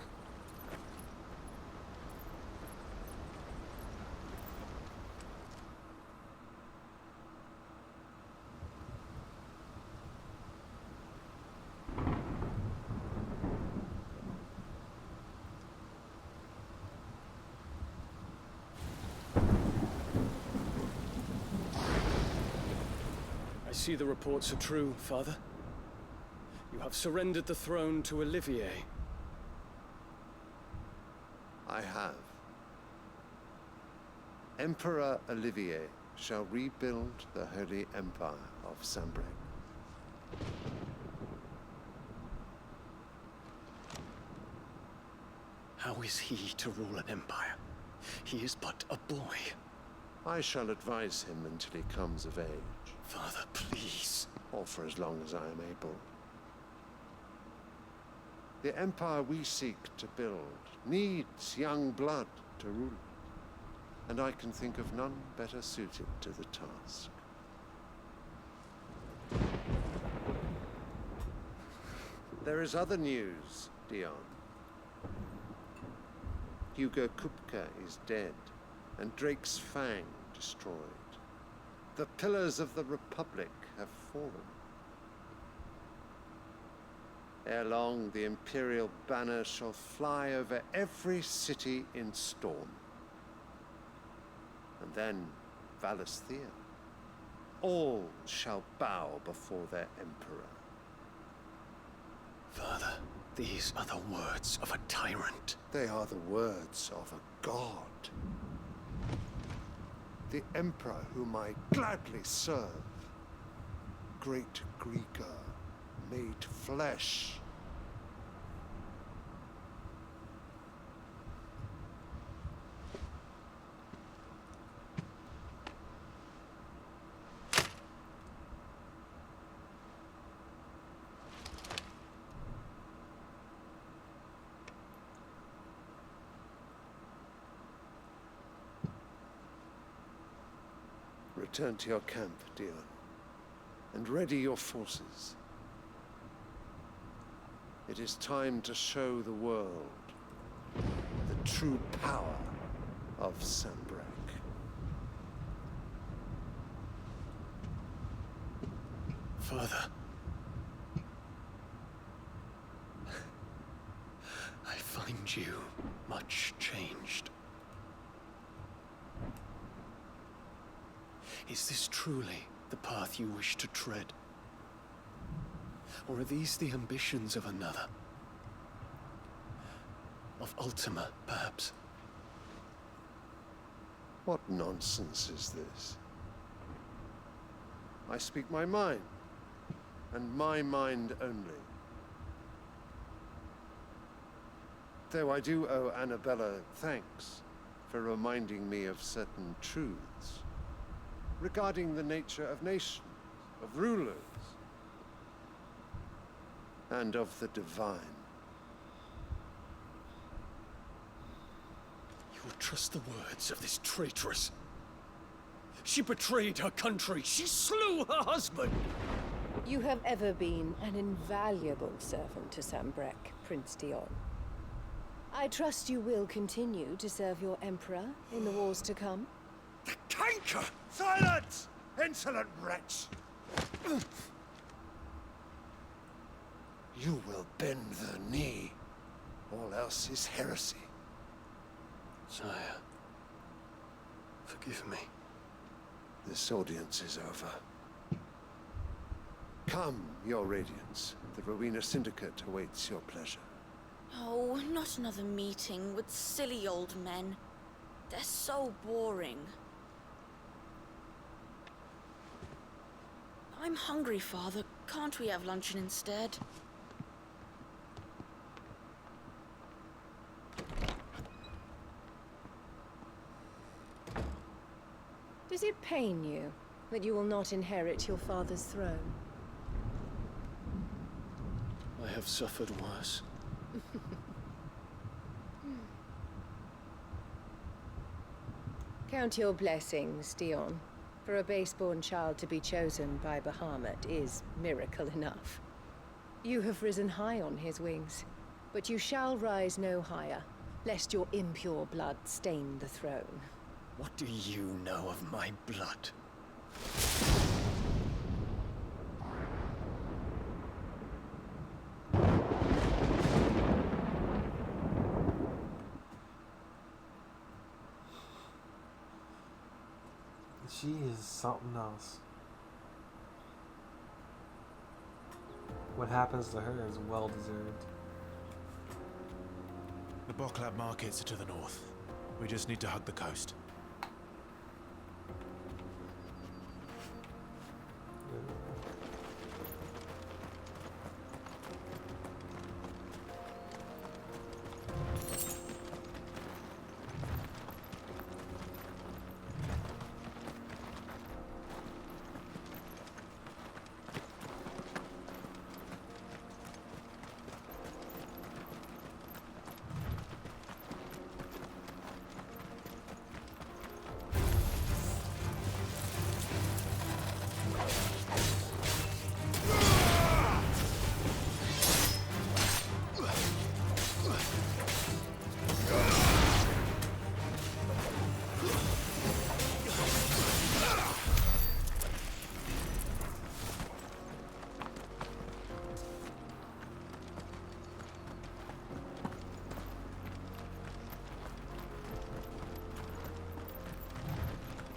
I see the reports are true, Father. You have surrendered the throne to Olivier. I have. Emperor Olivier shall rebuild the Holy Empire of Sanbreque. How is he to rule an empire? He is but a boy. I shall advise him until he comes of age. Father, please. Or for as long as I am able. The empire we seek to build needs young blood to rule it, and I can think of none better suited to the task. There is other news, Dion. Hugo Kupka is dead, and Drake's Fang destroyed. The pillars of the Republic have fallen. Ere long, the Imperial banner shall fly over every city in Storm. And then, Valisthea. All shall bow before their Emperor. Father, these are the words of a tyrant. They are the words of a god. The Emperor whom I gladly serve. Great Greeker, made flesh. Return to your camp, Dion, and ready your forces. It is time to show the world the true power of Sanbreque. Father. I find you much changed. Is this truly the path you wish to tread? Or are these the ambitions of another? Of Ultima, perhaps? What nonsense is this? I speak my mind, and my mind only. Though I do owe Annabella thanks for reminding me of certain truths regarding the nature of nations, of rulers, and of the divine. You would trust the words of this traitress? She betrayed her country. She slew her husband. You have ever been an invaluable servant to Sanbreque, Prince Dion. I trust you will continue to serve your Emperor in the wars to come. The canker! Silence! Insolent wretch! You will bend the knee. All else is heresy. Sire, forgive me. This audience is over. Come, Your Radiance. The Rowena Syndicate awaits your pleasure. Oh, not another meeting with silly old men. They're so boring. I'm hungry, Father. Can't we have luncheon instead? Does it pain you that you will not inherit your father's throne? I have suffered worse. Count your blessings, Dion. For a base-born child to be chosen by Bahamut is miracle enough. You have risen high on his wings, but you shall rise no higher, lest your impure blood stain the throne. What do you know of my blood? She is something else. What happens to her is well deserved. The Boklab markets are to the north. We just need to hug the coast.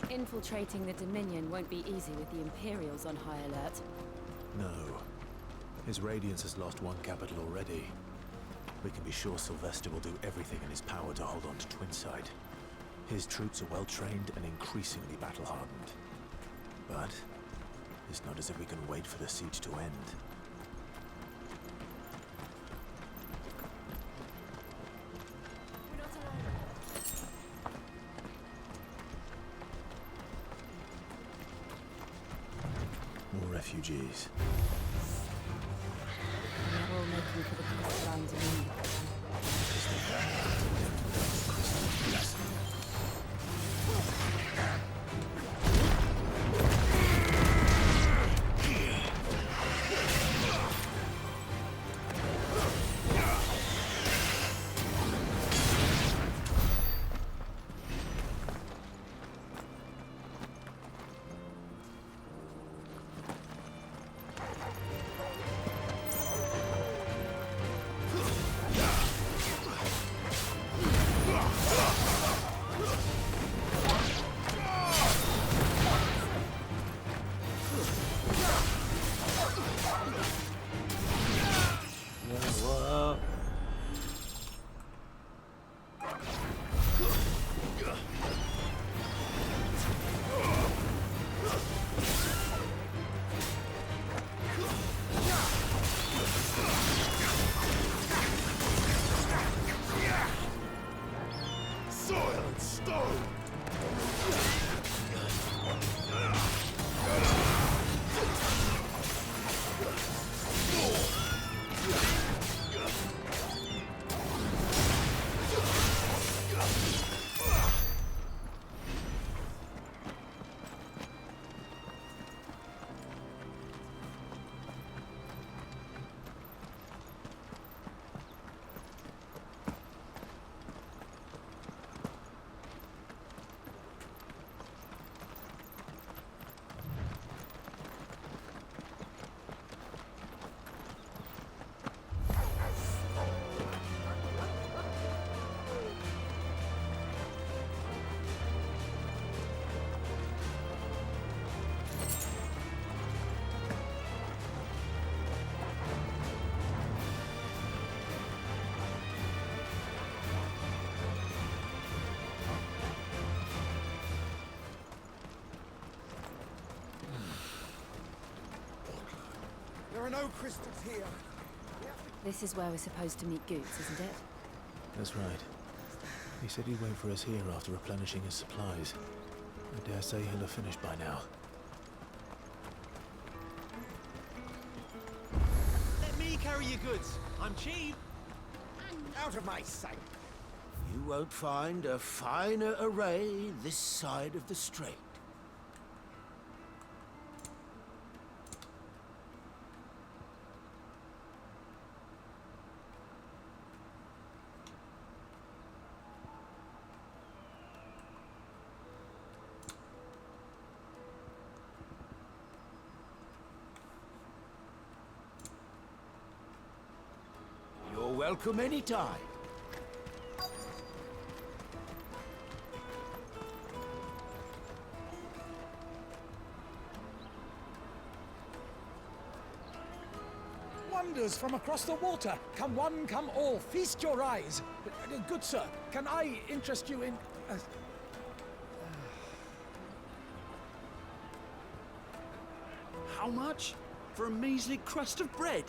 Infiltrating the Dominion won't be easy with the Imperials on high alert. No. His Radiance has lost one capital already. We can be sure Sylvester will do everything in his power to hold on to Twinside. His troops are well trained and increasingly battle-hardened. But it's not as if we can wait for the siege to end. More refugees. They're all making for the coastlands in India. are no crystals here. This is where we're supposed to meet Goots, isn't it? That's right. He said he'd wait for us here after replenishing his supplies. I dare say he'll have finished by now. Let me carry your goods. I'm cheap. Out of my sight. You won't find a finer array this side of the strait. You're welcome anytime. Wonders from across the water. Come one, come all. Feast your eyes. Good sir, can I interest you in... How much? For a measly crust of bread?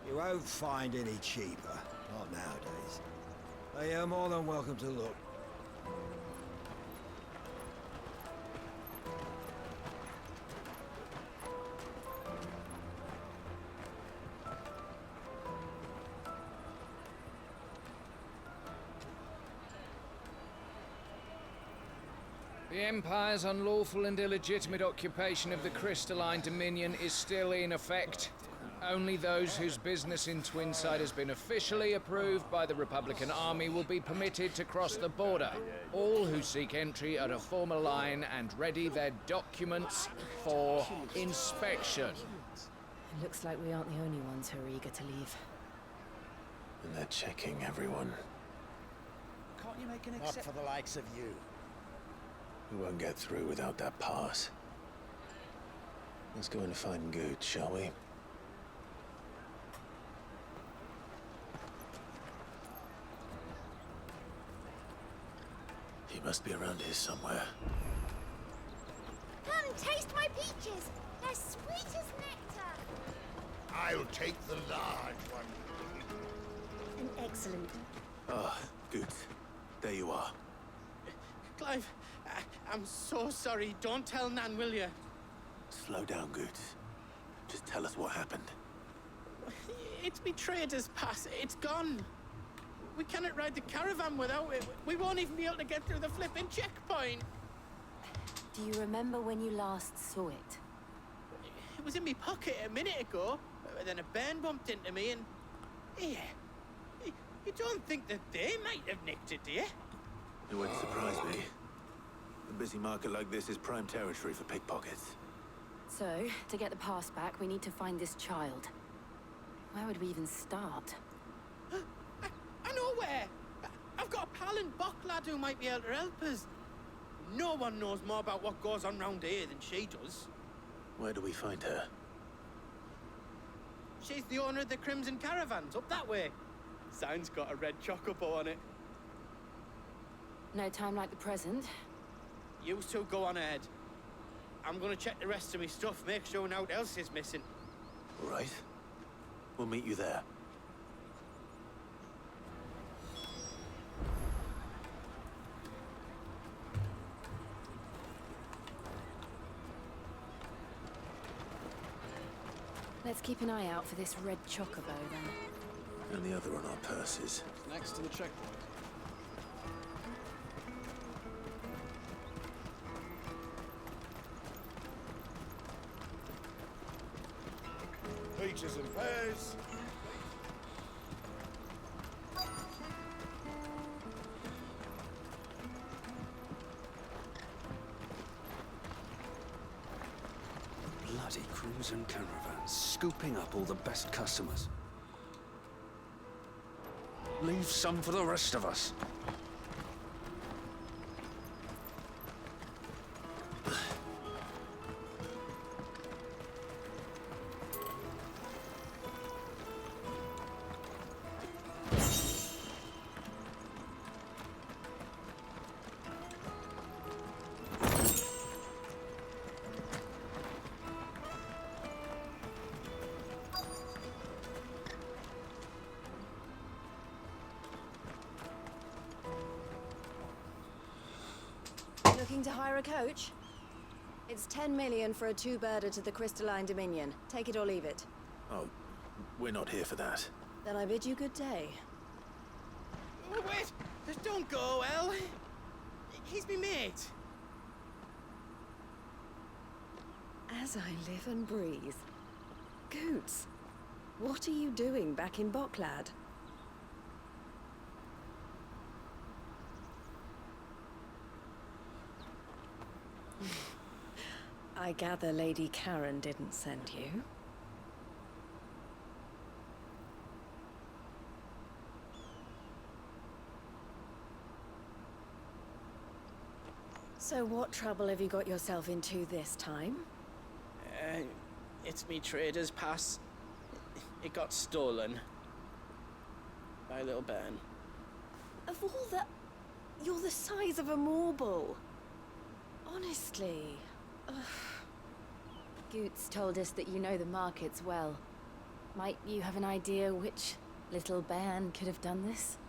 You won't find any cheaper. Not nowadays. But you're more than welcome to look. The Empire's unlawful and illegitimate occupation of the Crystalline Dominion is still in effect. Only those whose business in Twinside has been officially approved by the Republican Army will be permitted to cross the border. All who seek entry are to form a line and ready their documents for inspection. It looks like we aren't the only ones who are eager to leave. And they're checking everyone. Can't you make an exception? Not for the likes of you. We won't get through without that pass. Let's go and find Good, shall we? He must be around here somewhere. Come, taste my peaches. They're sweet as nectar. I'll take the large one. An excellent. Ah, Good. There you are. Clive, I'm so sorry. Don't tell Nan, will you? Slow down, Good. Just tell us what happened. It's betrayed us, Pass. It's gone. We cannot ride the caravan without it. We won't even be able to get through the flipping checkpoint. Do you remember when you last saw it? It was in my pocket a minute ago. Then a bairn bumped into me and... Yeah. You don't think that they might have nicked it, do you? It wouldn't surprise me. A busy market like this is prime territory for pickpockets. So, to get the pass back, we need to find this child. Where would we even start? I know where! I've got a pal in Bocklad who might be able to help us. No one knows more about what goes on round here than she does. Where do we find her? She's the owner of the Crimson Caravans, up that way. Sign's got a red chocobo on it. No time like the present. You two go on ahead. I'm gonna check the rest of my stuff, make sure nothing else is missing. All right. We'll meet you there. Let's keep an eye out for this red chocobo, then. And the other on our purses. Next to the checkpoint. Peaches and pears. Bloody Crimson Caravans, scooping up all the best customers. Leave some for the rest of us. Looking to hire a coach? It's 10 million for a two-birder to the Crystalline Dominion. Take it or leave it. Oh, we're not here for that. Then I bid you good day. Wait! Don't go, El! He's me mate. As I live and breathe. Goots, what are you doing back in Bocklad? I gather Lady Karen didn't send you. So what trouble have you got yourself into this time? It's me trader's pass. It got stolen. By little Ben. Of all the... You're the size of a marble. Honestly. Ugh. Goots told us that you know the markets well. Might you have an idea which little bairn could have done this?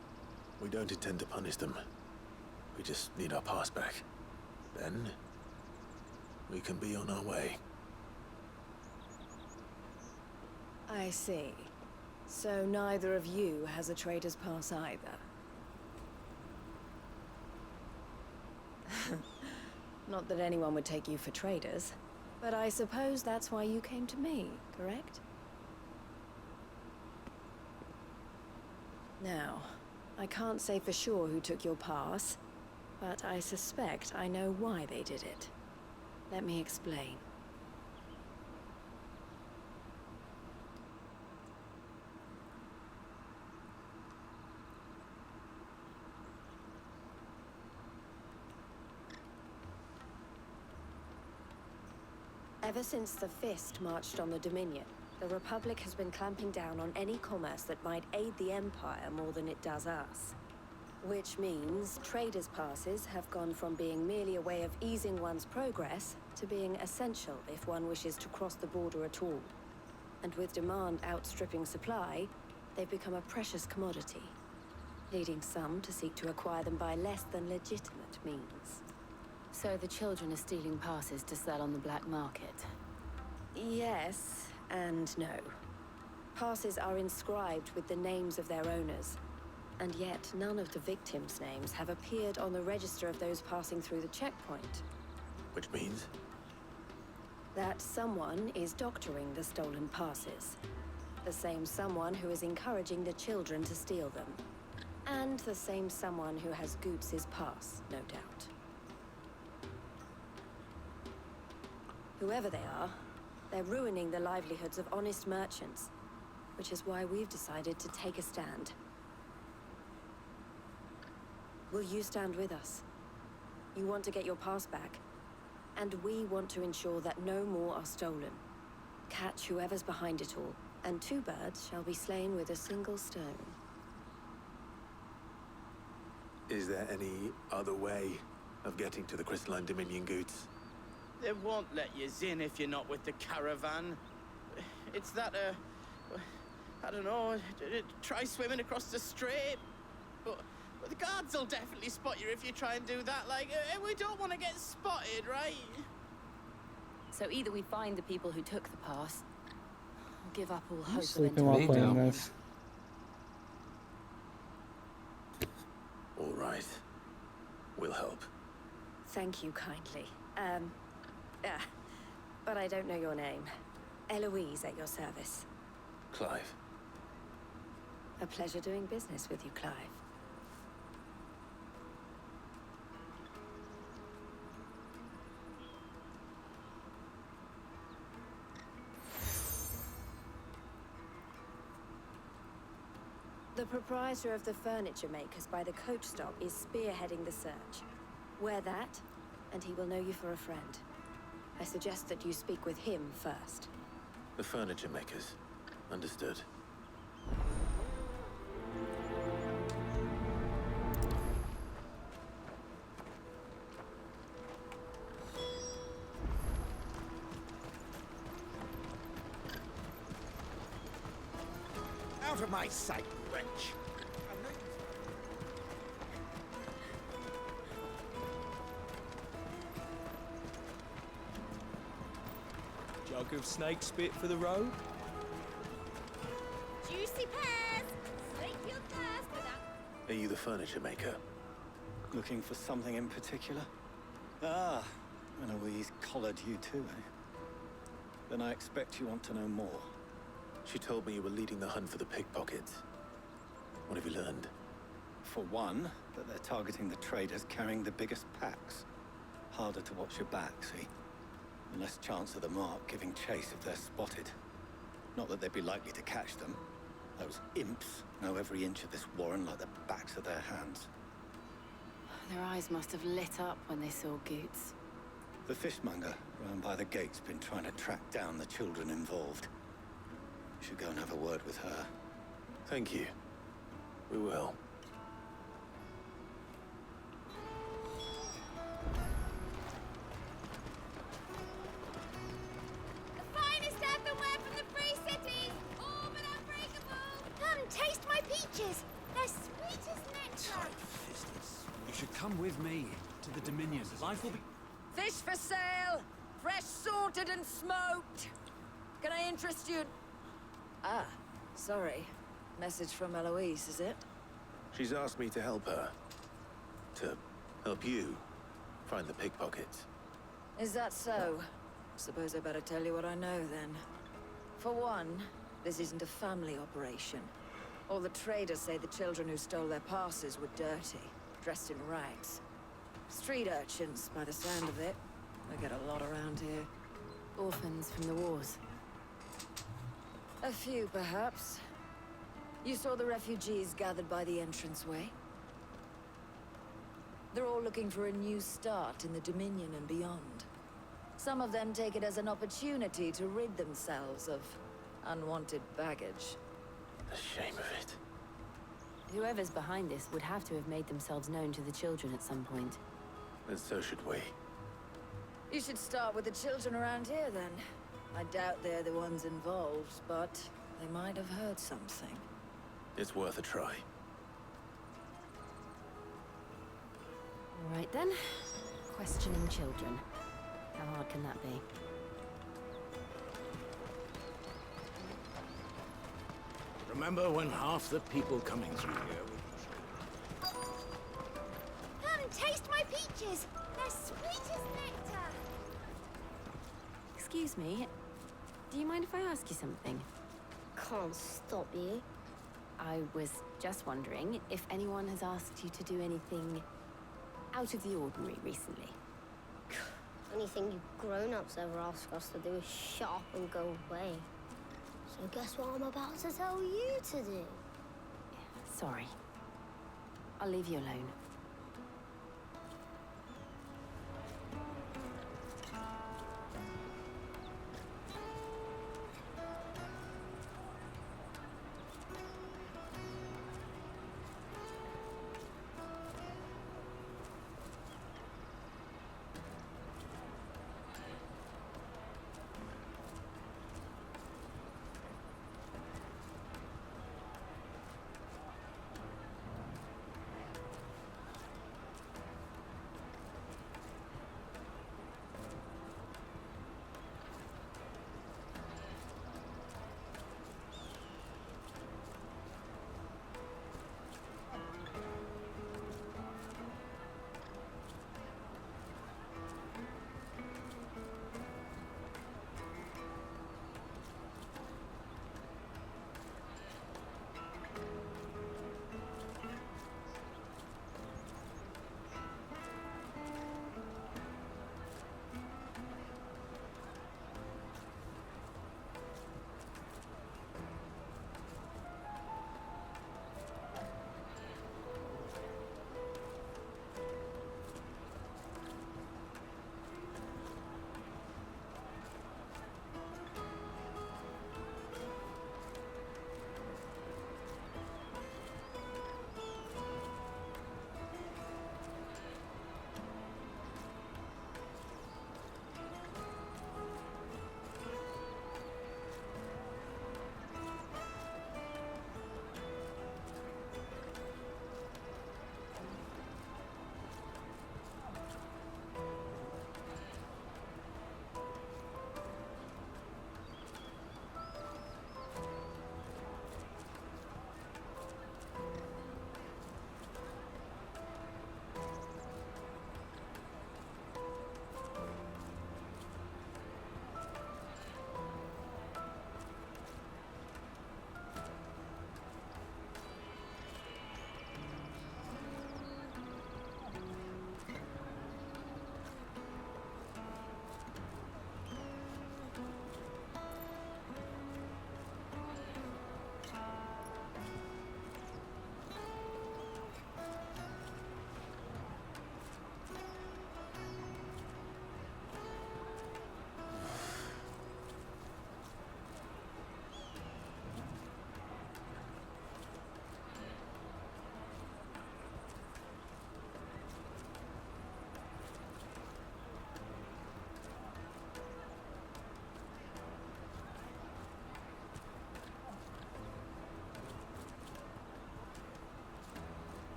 We don't intend to punish them. We just need our pass back. Then, we can be on our way. I see. So neither of you has a trader's pass either. Not that anyone would take you for traders, but I suppose that's why you came to me, correct? Now, I can't say for sure who took your pass, but I suspect I know why they did it. Let me explain. Ever since the Fist marched on the Dominion, the Republic has been clamping down on any commerce that might aid the Empire more than it does us. Which means traders' passes have gone from being merely a way of easing one's progress to being essential if one wishes to cross the border at all. And with demand outstripping supply, they've become a precious commodity, leading some to seek to acquire them by less than legitimate means. So the children are stealing passes to sell on the black market? Yes and no. Passes are inscribed with the names of their owners, and yet none of the victims' names have appeared on the register of those passing through the checkpoint. Which means? That someone is doctoring the stolen passes. The same someone who is encouraging the children to steal them. And the same someone who has Goots' pass, no doubt. Whoever they are, they're ruining the livelihoods of honest merchants, which is why we've decided to take a stand. Will you stand with us? You want to get your pass back, and we want to ensure that no more are stolen. Catch whoever's behind it all, and two birds shall be slain with a single stone. Is there any other way of getting to the Crystalline Dominion, Goots? They won't let you in if you're not with the caravan. It's that, I don't know, try swimming across the strait. But the guards will definitely spot you if you try and do that. Like, we don't want to get spotted, right? So either we find the people who took the pass, or give up all I'm hope of sleeping while entering. playing this. All right. We'll help. Thank you kindly. But I don't know your name. Eloise at your service. Clive. A pleasure doing business with you, Clive. The proprietor of the furniture makers by the coach stop is spearheading the search. Wear that, and he will know you for a friend. I suggest that you speak with him first. The furniture makers. Understood. Out of my sight, wench! Jug of snake spit for the road? Juicy pears! Slake your thirst without... Are you the furniture maker? Looking for something in particular? Ah, Eloise collared you too, eh? Then I expect you want to know more. She told me you were leading the hunt for the pickpockets. What have you learned? For one, that they're targeting the traders carrying the biggest packs. Harder to watch your back, see? And less chance of the mark giving chase if they're spotted. Not that they'd be likely to catch them. Those imps know every inch of this warren like the backs of their hands. Their eyes must have lit up when they saw Goots. The fishmonger round by the gate's been trying to track down the children involved. You should go and have a word with her. Thank you. We will. The finest earthenware from the Free Cities! All but unbreakable! Come, taste my peaches! They're sweet as nectar! You should come with me to the Dominion. Life will be... Fish for sale! Fresh sorted and smoked! Can I interest you? Ah, sorry. Message from Eloise, is it? She's asked me to help her. To help you find the pickpockets. Is that so? Suppose I better tell you what I know, then. For one, this isn't a family operation. All the traders say the children who stole their passes were dirty, dressed in rags. Street urchins, by the sound of it. I get a lot around here. Orphans from the wars. A few, perhaps. You saw the refugees gathered by the entranceway? They're all looking for a new start in the Dominion and beyond. Some of them take it as an opportunity to rid themselves of unwanted baggage. The shame of it. Whoever's behind this would have to have made themselves known to the children at some point. And so should we. You should start with the children around here, then. I doubt they're the ones involved, but they might have heard something. It's worth a try. All right, then. Questioning children. How hard can that be? Remember when half the people coming through here would... Come, taste my peaches! They're sweet as nectar! Excuse me. Do you mind if I ask you something? Can't stop you. I was just wondering if anyone has asked you to do anything out of the ordinary recently. Anything you grown-ups ever ask us to do is shut up and go away. So guess what I'm about to tell you to do? Sorry. I'll leave you alone.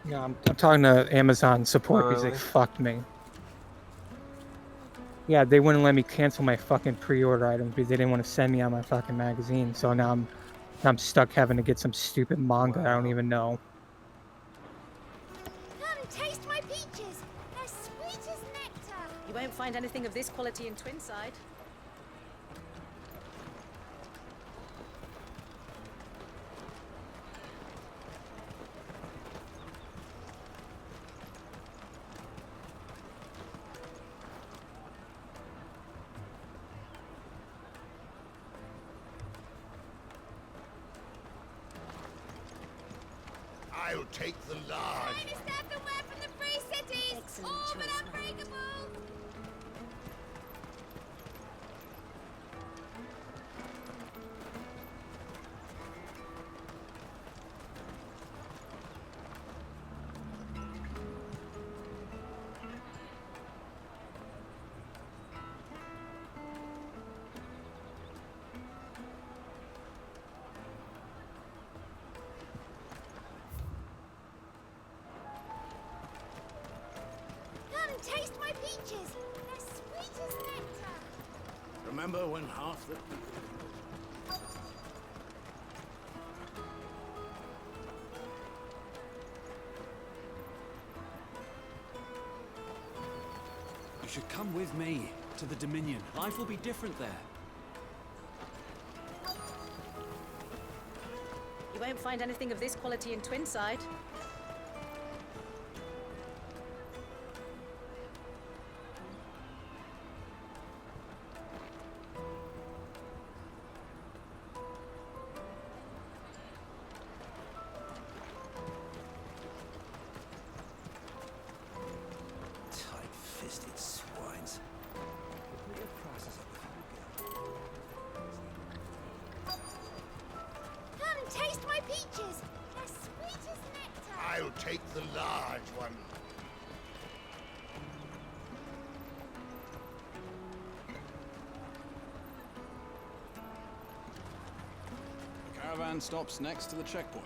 Yeah, I'm talking to Amazon support because they really? fucked me. Yeah, they wouldn't let me cancel my fucking pre-order items because they didn't want to send me on my fucking magazine. So now I'm stuck having to get some stupid manga I don't even know. Come taste my peaches. They're sweet as nectar. You won't find anything of this quality in Twinside. I'll take the large. Finest earthenware from the Free Cities. Excellent All but choice, unbreakable. Come taste my peaches. They're sweet as nectar. Remember when half the... You should come with me to the Dominion. Life will be different there. You won't find anything of this quality in Twinside. Tight-fisted swines. Put your prices up if you Come taste my peaches. They're sweet as nectar. I'll take the large one. The caravan stops next to the checkpoint.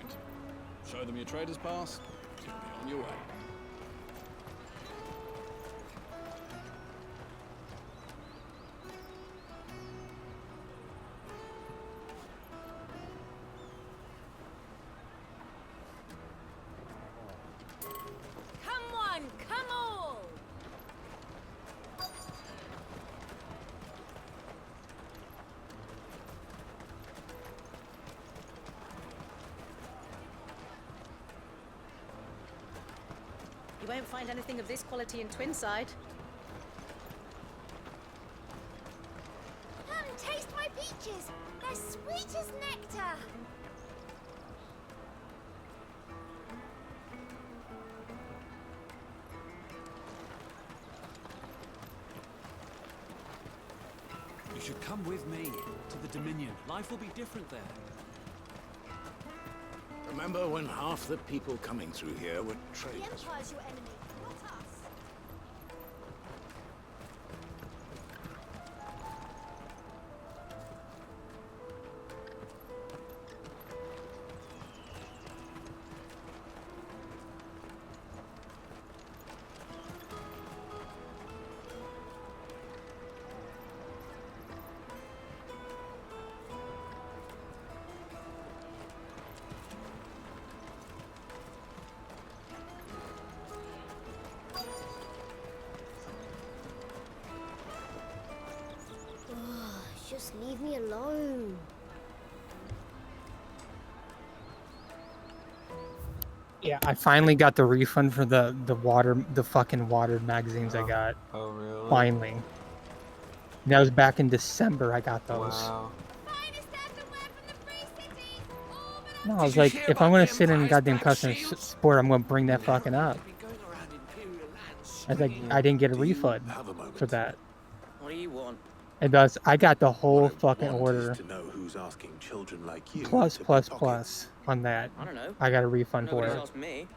Show them your trader's pass. You'll be on your way. Come one, come all. You won't find anything of this quality in Twinside. Come taste my peaches. They're sweet as nectar. You should come with me to the Dominion. Life will be different there. Remember when half the people coming through here were The traders? Empire's your enemy, not us. Just leave me alone. Yeah, I finally got the refund for the fucking water magazines I got. Oh, really? Finally. That was back in December I got those. Wow. No, I was like, if I'm gonna sit in goddamn customer support, I'm gonna bring that fucking up. I was like, I didn't get a refund for that. What do you want? And thus, I got the whole fucking order. To know who's asking children like you Plus, to plus, pick plus on that. I don't know. I got a refund for Nobody's it. asked me.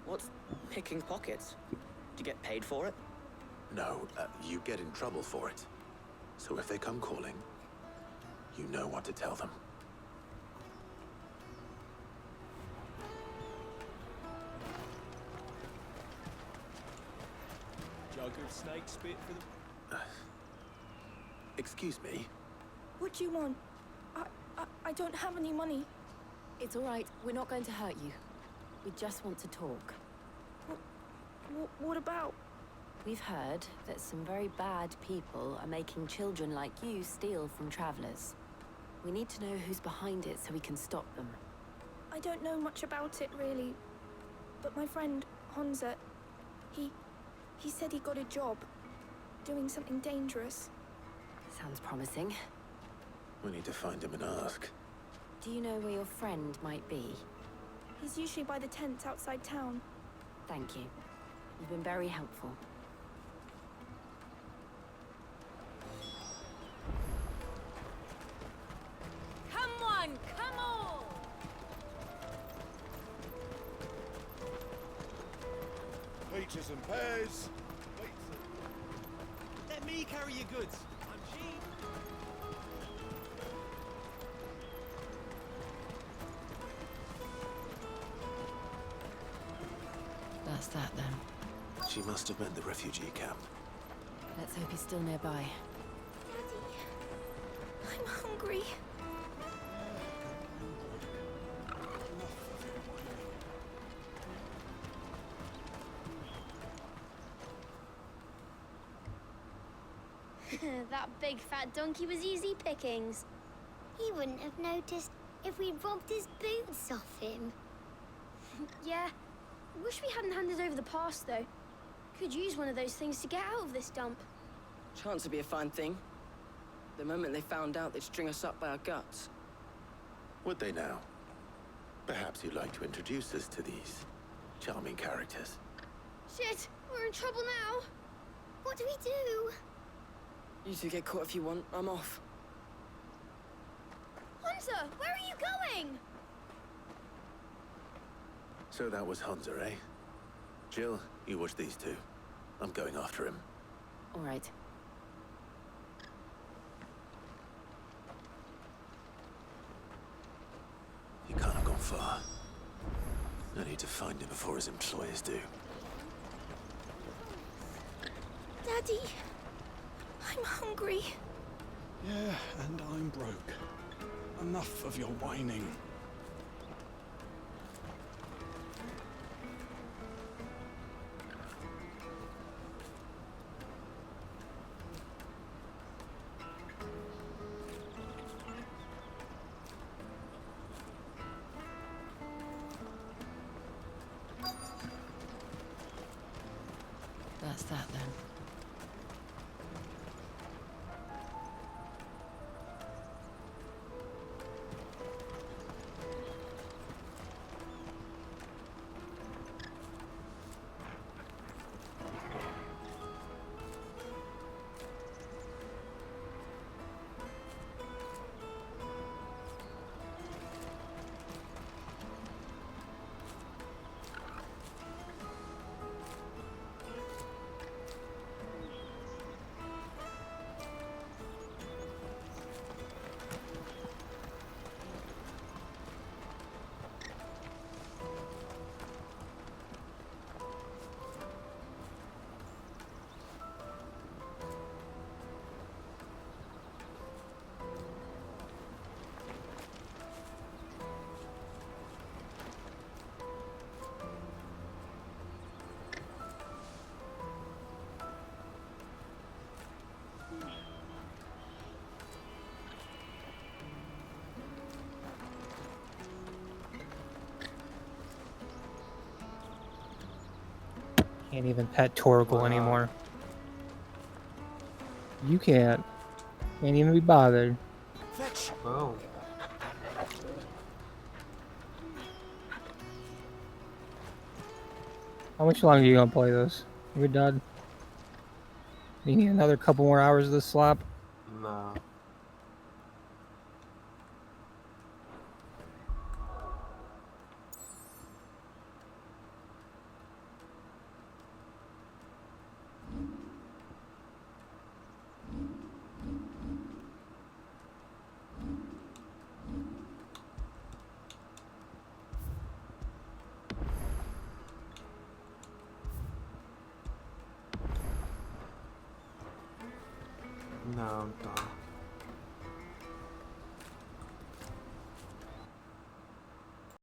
What's picking pockets? Do you get paid for it? No, you get in trouble for it. So if they come calling, you know what to tell them. good snake spit for the... Excuse me? What do you want? I don't have any money. It's all right. We're not going to hurt you. We just want to talk. What about? We've heard that some very bad people are making children like you steal from travelers. We need to know who's behind it so we can stop them. I don't know much about it, really. But my friend, Honza, he said he got a job doing something dangerous. Sounds promising. We need to find him and ask. Do you know where your friend might be? He's usually by the tents outside town. Thank you. You've been very helpful. Come on, come on! Peaches and pears. Let me carry your goods. I'm cheap. That's that then. She must have been the refugee camp. Let's hope he's still nearby. I'm hungry. That big fat donkey was easy pickings. He wouldn't have noticed if we'd robbed his boots off him. Yeah. Wish we hadn't handed over the pass, though. Could use one of those things to get out of this dump. Chance to be a fine thing. The moment they found out, they'd string us up by our guts. Would they now? Perhaps you'd like to introduce us to these charming characters. Shit, we're in trouble now. What do we do? You two get caught if you want. I'm off. Hunter, where are you going? So that was Hunter, eh? Jill, you watch these two. I'm going after him. All right. He can't have gone far. I need to find him before his employers do. Daddy, I'm hungry. Yeah, and I'm broke. Enough of your whining. That's that then. Can't even pet Torgal anymore. You can't. Can't even be bothered. Fetch. Oh. How much longer are you gonna play this? We're done. You need another couple more hours of this slap? No. No, I'm done.